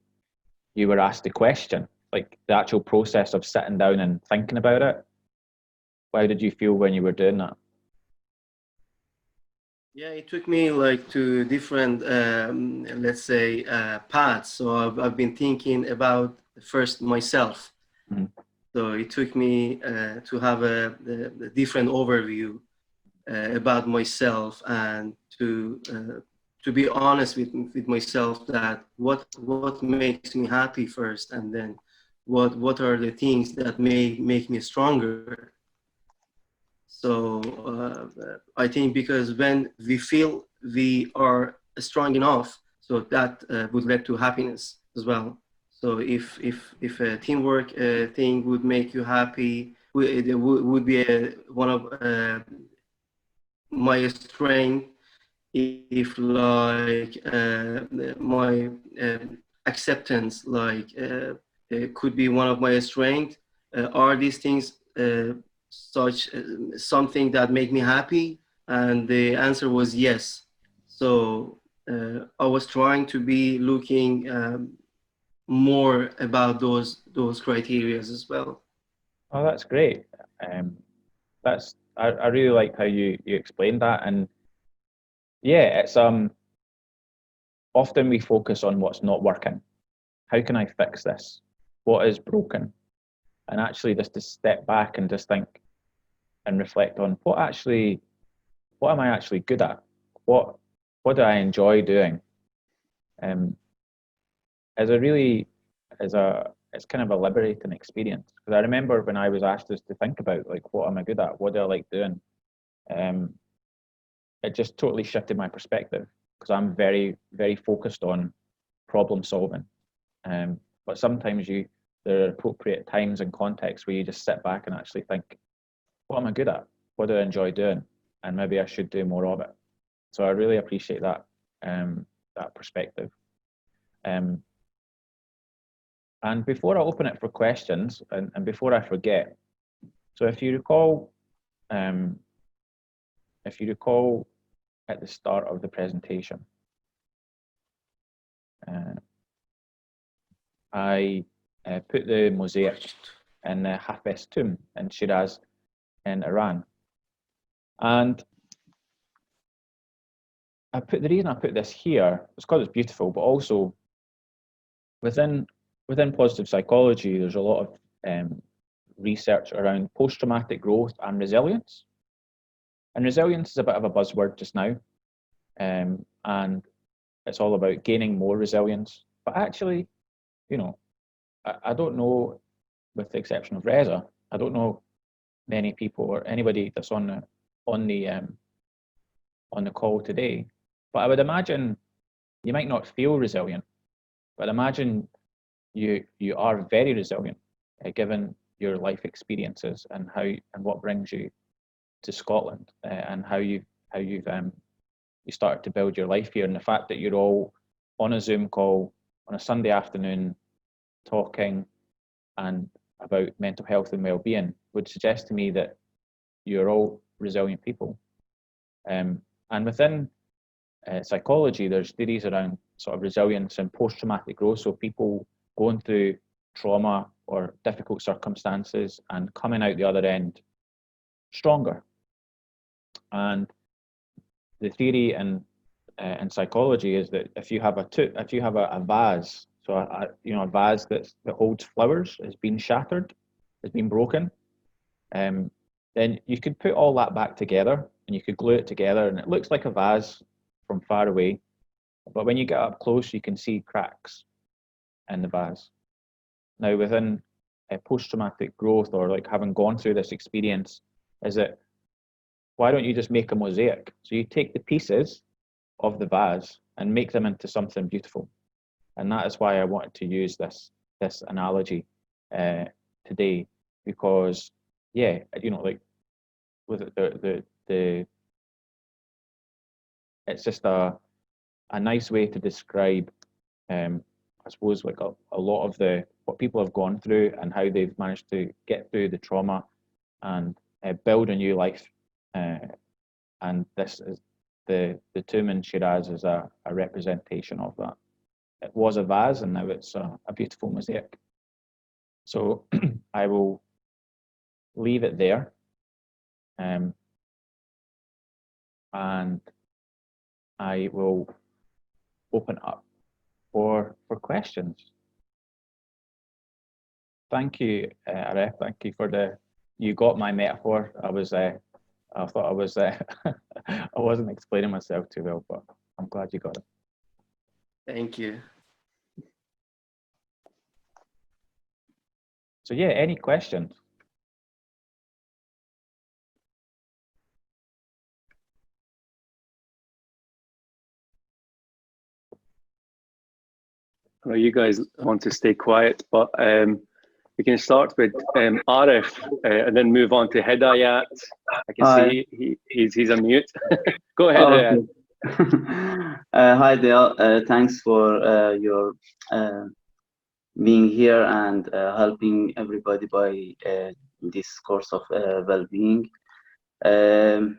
you were asked the question, like the actual process of sitting down and thinking about it? How did you feel when you were doing that? Yeah, it took me like to different, let's say, paths. So I've been thinking about first myself. Mm-hmm. So it took me to have a different overview about myself, and to be honest with myself, that what makes me happy first, and then what are the things that may make me stronger. So I think because when we feel we are strong enough, so that would lead to happiness as well. So if a teamwork thing would make you happy, it would be one of my strength. If like my acceptance, like it could be one of my strengths. Are these things such something that make me happy? And the answer was yes. So I was trying to be looking more about those criteria as well. Oh, that's great. I really like how you explained that, and yeah, it's often we focus on what's not working. How can I fix this? What is broken? And actually just to step back and just think and reflect on what am I actually good at? What do I enjoy doing? Um, is a really it's kind of a liberating experience, because I remember when I was asked us to think about like what am I good at? What do I like doing? It just totally shifted my perspective, because I'm very, very focused on problem solving. But sometimes there are appropriate times and contexts where you just sit back and actually think, what am I good at? What do I enjoy doing? And maybe I should do more of it. So I really appreciate that that perspective. And before I open it for questions, and before I forget, so if you recall at the start of the presentation, I put the mosaic in the Hafez tomb in Shiraz in Iran. And the reason I put this here is because it's beautiful, but also within positive psychology, there's a lot of research around post-traumatic growth and resilience. And resilience is a bit of a buzzword just now, and it's all about gaining more resilience. But actually, you know, I don't know, with the exception of Reza, I don't know many people or anybody that's on the call today. But I would imagine you might not feel resilient, but imagine you are very resilient, given your life experiences and what brings you to Scotland, and how you started to build your life here, and the fact that you're all on a Zoom call on a Sunday afternoon talking and about mental health and well-being would suggest to me that you're all resilient people. And within psychology, there's theories around sort of resilience and post-traumatic growth. So people going through trauma or difficult circumstances and coming out the other end stronger. And the theory in psychology is that if you have a vase, so a vase that holds flowers has been shattered, has been broken, then you could put all that back together and you could glue it together, and it looks like a vase from far away, but when you get up close, you can see cracks in the vase. Now, within post-traumatic growth, or like having gone through this experience, is that why don't you just make a mosaic? So you take the pieces of the vase and make them into something beautiful. And that is why I wanted to use this analogy today, because yeah, like with the it's just a nice way to describe I suppose like a lot of what people have gone through and how they've managed to get through the trauma and build a new life. And this is the tomb in Shiraz is a representation of that. It was a vase and now it's a beautiful mosaic. So I will leave it there, and I will open up for questions. Thank you, Aref. Thank you for you got my metaphor. I thought I was I wasn't explaining myself too well, but I'm glad you got it. Thank you. So yeah, any questions? Well, you guys want to stay quiet, but we can start with Arif and then move on to Hidayat. I can Hi. see he's on mute. Go ahead, Hidayat. Okay. Hi Dale. Thanks for your being here and helping everybody by this course of well-being. I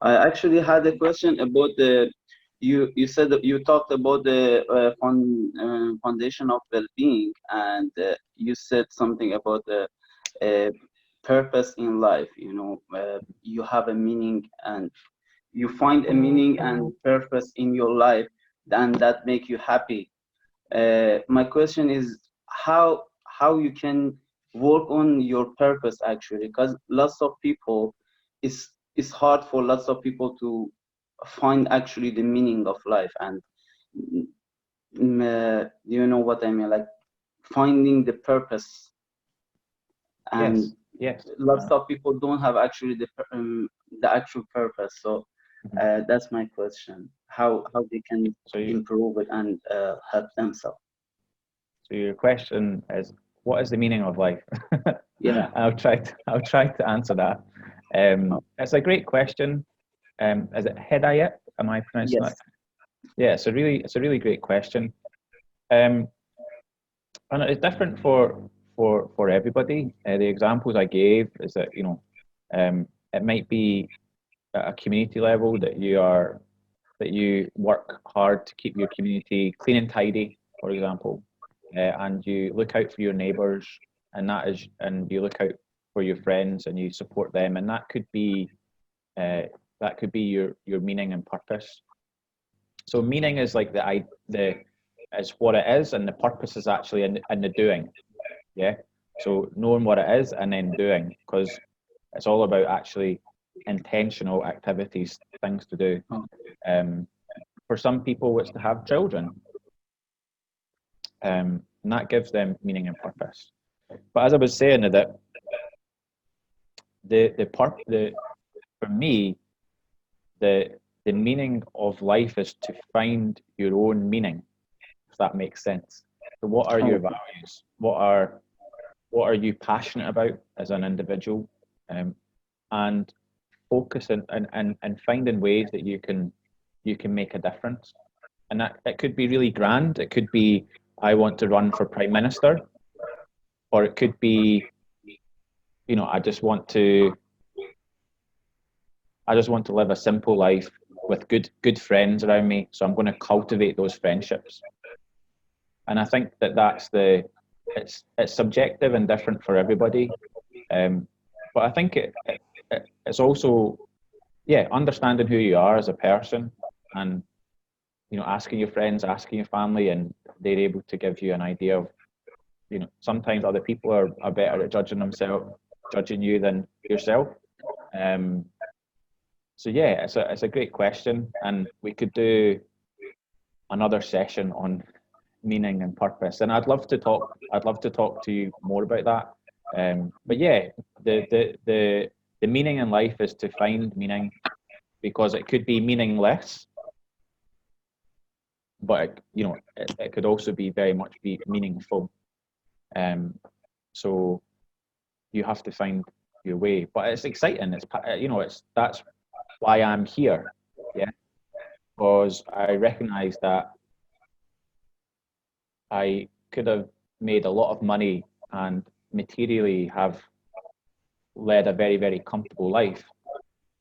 actually had a question about the. You said that you talked about the foundation of well-being, and you said something about the purpose in life. You know, you have a meaning and you find a meaning and purpose in your life, and that make you happy. My question is how you can work on your purpose actually, because lots of people, it's hard for lots of people to find actually the meaning of life, and you know what I mean, like finding the purpose. And yes, lots of people don't have actually the actual purpose. So that's my question. How they can improve it and help themselves. So your question is, what is the meaning of life? Yeah. I'll try to answer that. It's a great question. Is it Hidayat? Am I pronouncing that? Yeah, it's a really great question. And it's different for everybody. The examples I gave is that, you know, it might be at a community level that you work hard to keep your community clean and tidy, for example, and you look out for your neighbours, and you look out for your friends and you support them, and that could be your meaning and purpose. So meaning is like is what it is, and the purpose is actually in the doing. Yeah. So knowing what it is and then doing, because it's all about actually intentional activities, things to do. For some people, it's to have children, and that gives them meaning and purpose. But as I was saying, that for me, the meaning of life is to find your own meaning, if that makes sense. So what are your values? What are you passionate about as an individual? And focusing and finding ways that you can make a difference. And that it could be really grand. It could be, I want to run for Prime Minister, or it could be, you know, I just want to live a simple life with good friends around me. So I'm going to cultivate those friendships. And I think it's subjective and different for everybody. But I think it's also, understanding who you are as a person, and, you know, asking your friends, asking your family, and they're able to give you an idea of, you know, sometimes other people are better at judging you than yourself. So yeah, it's a great question, and we could do another session on meaning and purpose, and I'd love to talk to you more about that. But yeah, the meaning in life is to find meaning, because it could be meaningless, but it could also be very much be meaningful. So you have to find your way, but it's exciting. That's why I'm here. Yeah, because I recognize that I could have made a lot of money and materially have led a very, very comfortable life.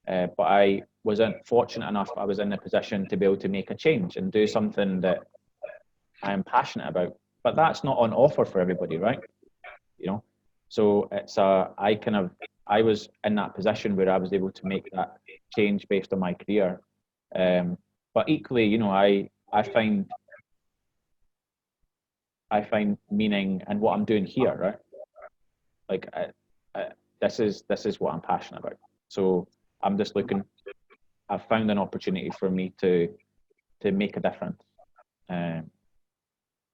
But I wasn't fortunate enough. I was in a position to be able to make a change and do something that I'm passionate about. But that's not on offer for everybody, right? You know, so I was in that position where I was able to make that change based on my career. But equally, you know, I find meaning in what I'm doing here, right? Like this is what I'm passionate about. So I'm just looking. I've found an opportunity for me to make a difference.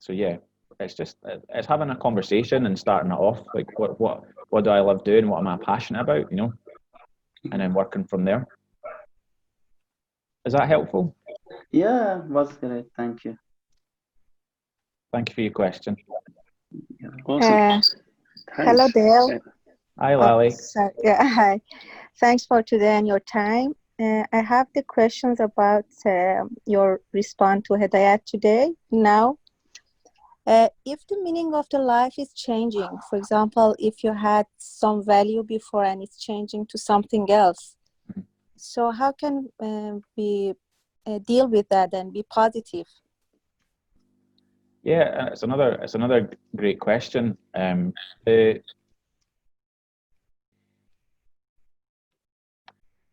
So yeah, it's having a conversation and starting it off. Like, what do I love doing? What am I passionate about? You know, and then working from there. Is that helpful? Yeah, was great. Thank you. Thank you for your question. Awesome. Hello, Dale. Hi, Lally. Yeah, hi. Thanks for today and your time. I have the questions about your response to Hidayat today. Now, if the meaning of the life is changing, for example, if you had some value before and it's changing to something else, so how can we deal with that and be positive? Yeah, it's another great question.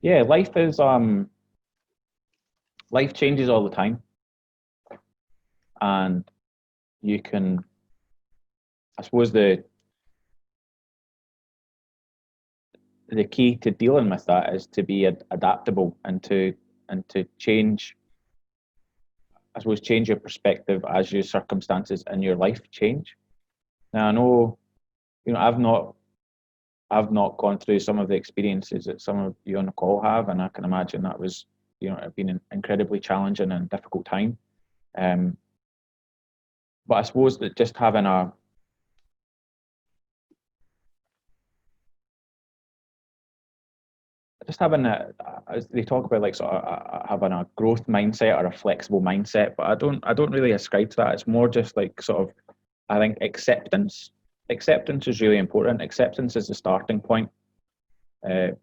Yeah, life changes all the time, and you can, I suppose the key to dealing with that is to be adaptable and to change, I suppose, change your perspective as your circumstances in your life change. Now, I know, you know, I've not gone through some of the experiences that some of you on the call have, and I can imagine that was, you know, it's been an incredibly challenging and difficult time. But I suppose that just having as they talk about, like, sort of having a growth mindset or a flexible mindset, but I don't really ascribe to that. It's more just like sort of, I think, acceptance. Acceptance is really important. Acceptance is the starting point,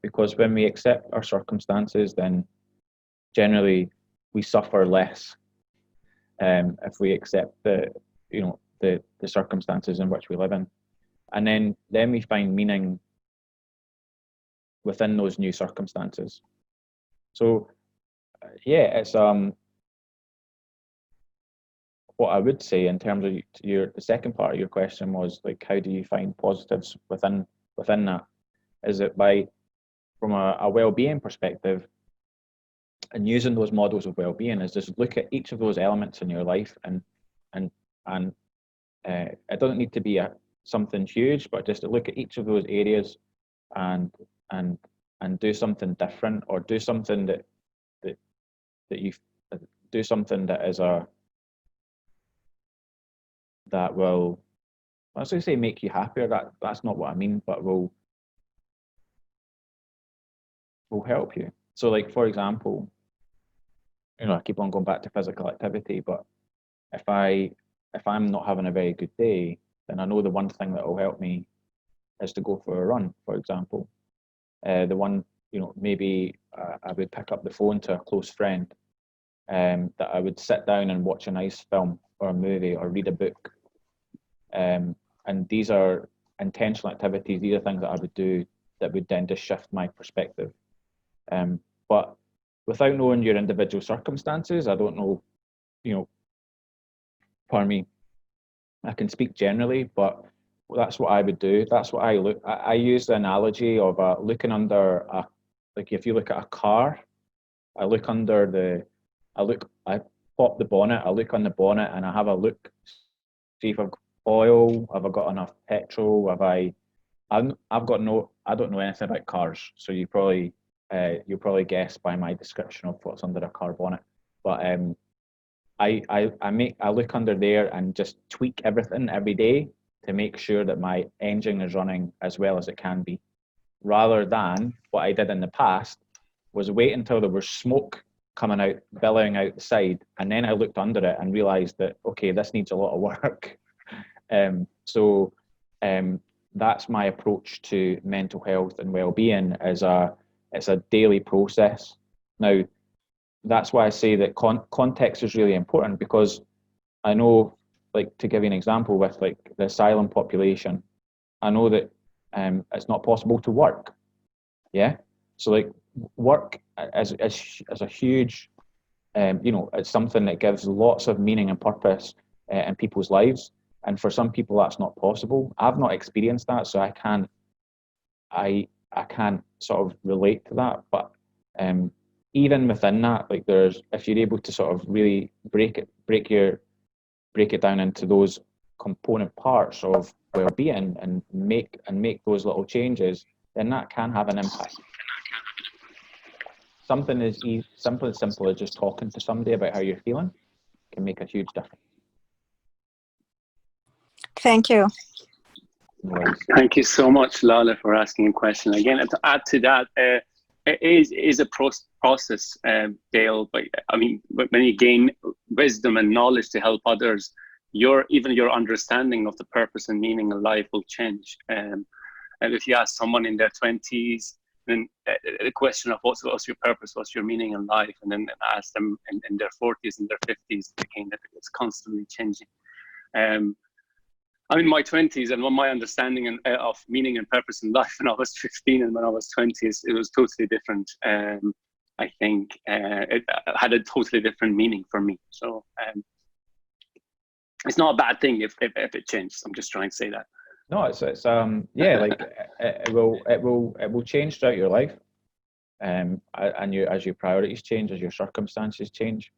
because when we accept our circumstances, then generally we suffer less. If we accept the circumstances in which we live in, and then we find meaning within those new circumstances. So yeah, it's what I would say in terms of the second part of your question was, like, how do you find positives within that? Is it from a well-being perspective, and using those models of well-being is just look at each of those elements in your life, and it doesn't need to be something huge, but just to look at each of those areas and do something different, or do something that you do something that is that will, I was going to say make you happier. That's not what I mean, but will help you. So, like, for example, you know, I keep on going back to physical activity, but if I'm not having a very good day, then I know the one thing that will help me is to go for a run, for example. The one, you know, maybe I would pick up the phone to a close friend, that I would sit down and watch a nice film or a movie or read a book. And these are intentional activities. These are things that I would do that would then just shift my perspective. But without knowing your individual circumstances, I don't know, you know, pardon me, I can speak generally, but that's what I would do. That's what I use the analogy of looking under like, if you look at a car, I pop the bonnet, I look on the bonnet, and I have a look, see if I've got oil, have I got enough petrol, I don't know anything about cars, so you'll probably guess by my description of what's under a car bonnet. But I look under there and just tweak everything every day to make sure that my engine is running as well as it can be, rather than what I did in the past was wait until there was smoke coming out, billowing out the side, and then I looked under it and realized that, okay, this needs a lot of work. So that's my approach to mental health and well-being. It's a daily process. Now, that's why I say that context is really important, because I know, like, to give you an example with, like, the asylum population, I know that it's not possible to work. Yeah, so, like, work is a huge, you know, it's something that gives lots of meaning and purpose in people's lives, and for some people that's not possible. I've not experienced that, so I can't sort of relate to that. But even within that, like, if you're able to sort of really break it down into those component parts of well-being and make those little changes, then that can have an impact. Something as simple as just talking to somebody about how you're feeling can make a huge difference. Thank you. No worries. Thank you so much, Lala, for asking a question. Again, and to add to that, it is a process, Dale. But I mean, when you gain wisdom and knowledge to help others, even your understanding of the purpose and meaning of life will change. And if you ask someone in their 20s, then the question of what's your purpose, what's your meaning in life, and then ask them in their 40s and their 50s, again, it's constantly changing. I'm in my 20s, and my understanding of meaning and purpose in life when I was 15 and when I was 20, it was totally different. I think it had a totally different meaning for me. So it's not a bad thing if it changes. I'm just trying to say that. No, it's yeah, like it will change throughout your life, and as your priorities change, as your circumstances change.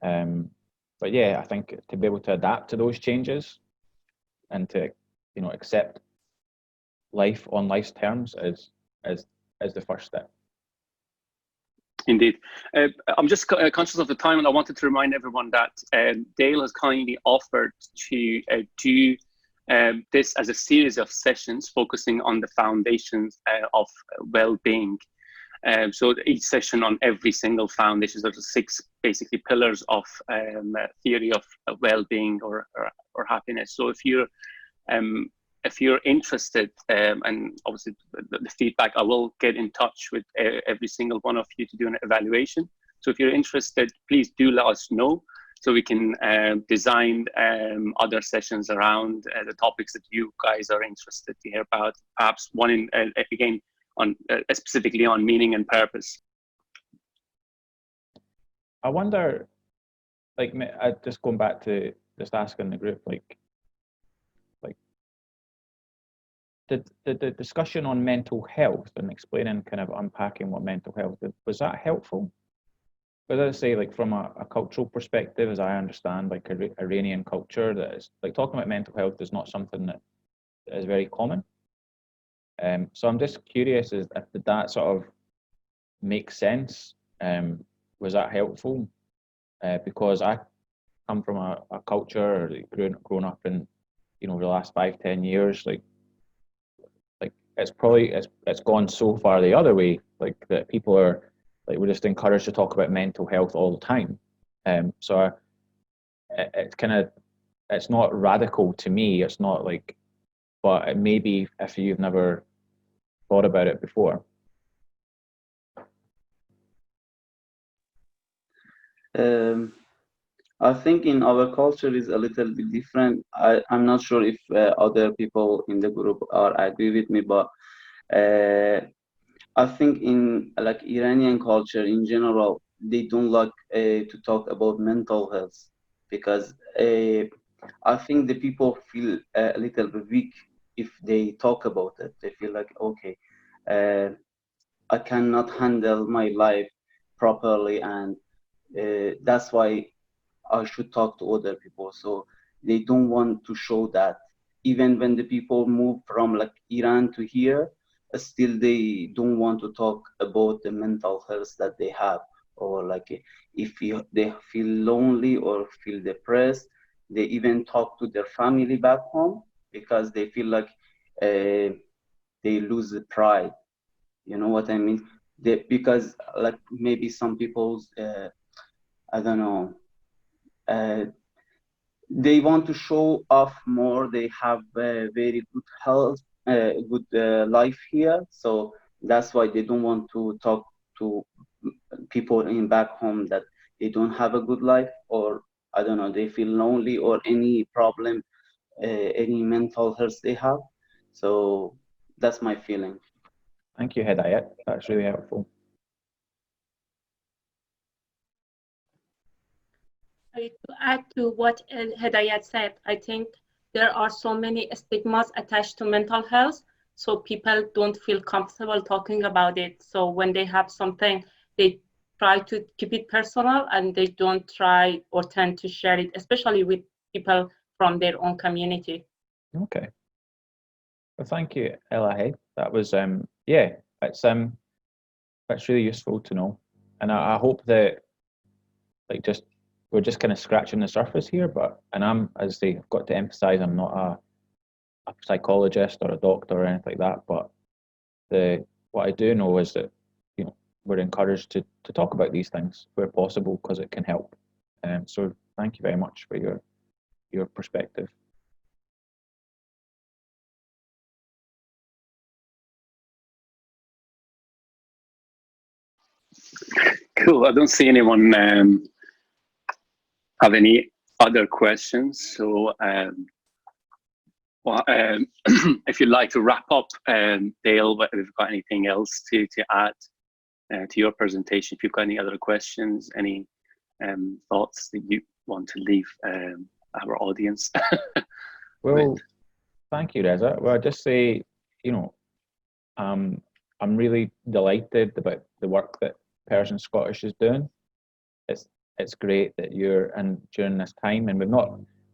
But yeah, I think to be able to adapt to those changes and to accept life on life's terms is the first step. Indeed. I'm just conscious of the time, and I wanted to remind everyone that Dale has kindly offered to do this as a series of sessions focusing on the foundations of well-being. So each session on every single foundation. So there's 6 basically pillars of theory of well-being or happiness. So if you're interested, and obviously the feedback, I will get in touch with every single one of you to do an evaluation. So if you're interested, please do let us know so we can design other sessions around the topics that you guys are interested to hear about. Perhaps one again on specifically on meaning and purpose. I wonder, like, just going back to just asking the group, like the discussion on mental health and explaining, kind of unpacking what mental health is, was that helpful? But as I say, like from a cultural perspective, as I understand, like Iranian culture, that is like talking about mental health is not something that is very common. So I'm just curious, if did that sort of make sense? Was that helpful? Because I come from a culture, grown up in, the last 5-10 years, like it's gone so far the other way, like that people are like, we're just encouraged to talk about mental health all the time. So it's not radical to me. It's not like, but it may be if you've never thought about it before. I think in our culture is a little bit different. I'm not sure if other people in the group are agree with me, but I think in like Iranian culture in general, they don't like to talk about mental health because I think the people feel a little bit weak if they talk about it. They feel like, okay, I cannot handle my life properly, and that's why I should talk to other people. So they don't want to show that. Even when the people move from like Iran to here, still they don't want to talk about the mental health that they have, or like if they feel lonely or feel depressed, they even talk to their family back home because they feel like they lose the pride. You know what I mean? Because like maybe some people's I don't know, they want to show off more. They have very good health, good life here. So that's why they don't want to talk to people in back home that they don't have a good life, or I don't know, they feel lonely or any problem, any mental health they have. So that's my feeling. Thank you, Hidayat. That's really helpful. To add to what Hidayat said, I think there are so many stigmas attached to mental health, so people don't feel comfortable talking about it. So when they have something, they try to keep it personal and they don't try or tend to share it, especially with people from their own community. Okay. Well, thank you, Elahi. That was yeah, that's really useful to know, and I hope that like we're just kind of scratching the surface here. But as they've got to emphasize, I'm not a psychologist or a doctor or anything like that. But what I do know is that we're encouraged to talk about these things where possible because it can help. So thank you very much for your perspective. Cool. I don't see anyone have any other questions. So, if you'd like to wrap up, Dale, if you've got anything else to add to your presentation, if you've got any other questions, any thoughts that you want to leave our audience. Well, thank you, Reza. Well, I just say, I'm really delighted about the work that Persian Scottish is doing. It's great that during this time, and I'm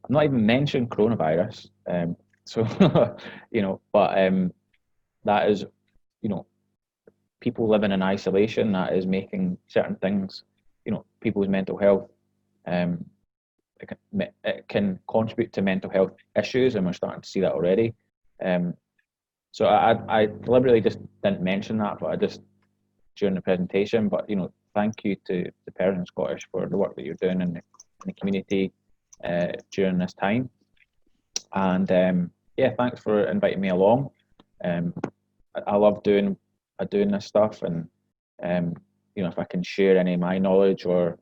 not even mentioned coronavirus. So but that is, people living in isolation, that is making certain things, people's mental health, it can contribute to mental health issues, and we're starting to see that already. So I deliberately just didn't mention that, but I just during the presentation. But thank you to the Persian Scottish for the work that you're doing in the community during this time. And yeah, thanks for inviting me along. I love doing this stuff, and if I can share any of my knowledge or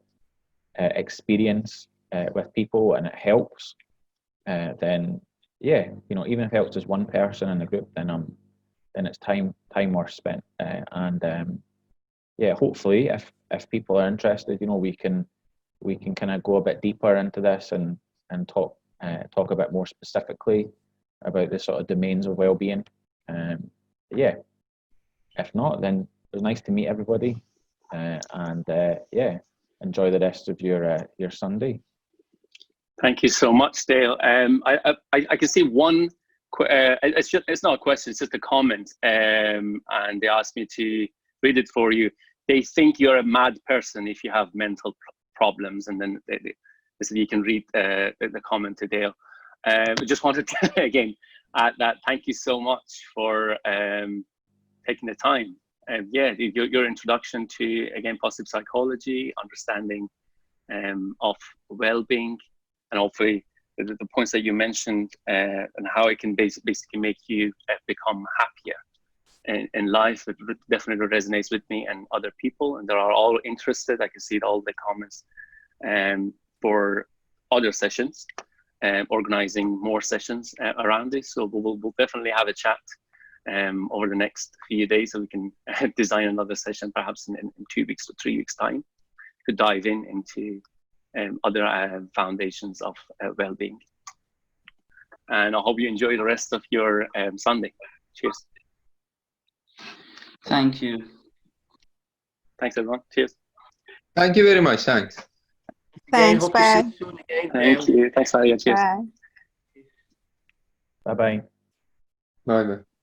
experience with people and it helps, then yeah, even if it helps just one person in the group, then it's time worth spent. And yeah, hopefully if people are interested, we can kind of go a bit deeper into this and talk a bit more specifically about the sort of domains of well-being. Yeah, if not, then it was nice to meet everybody, and yeah, enjoy the rest of your Sunday. Thank you so much, Dale. I can see one. It's not a question; it's just a comment. And they asked me to read it for you. They think you're a mad person if you have mental problems, and then they said you can read the comment to Dale. I just wanted to again add that. Thank you so much for taking the time. Yeah, your introduction to positive psychology, understanding of well-being, and hopefully the points that you mentioned and how it can basically make you become happier in life. It definitely resonates with me and other people, and they are all interested. I can see all the comments for other sessions, organizing more sessions around this. So we'll definitely have a chat over the next few days, so we can design another session perhaps in 2 weeks or 3 weeks time to dive into other foundations of well-being. And I hope you enjoy the rest of your Sunday. Cheers. Thank you. Thanks, everyone. Cheers. Thank you very much. Thanks. Thanks. Bye. Thank you. Thanks, Maria. Cheers. Bye. Bye-bye. Bye-bye.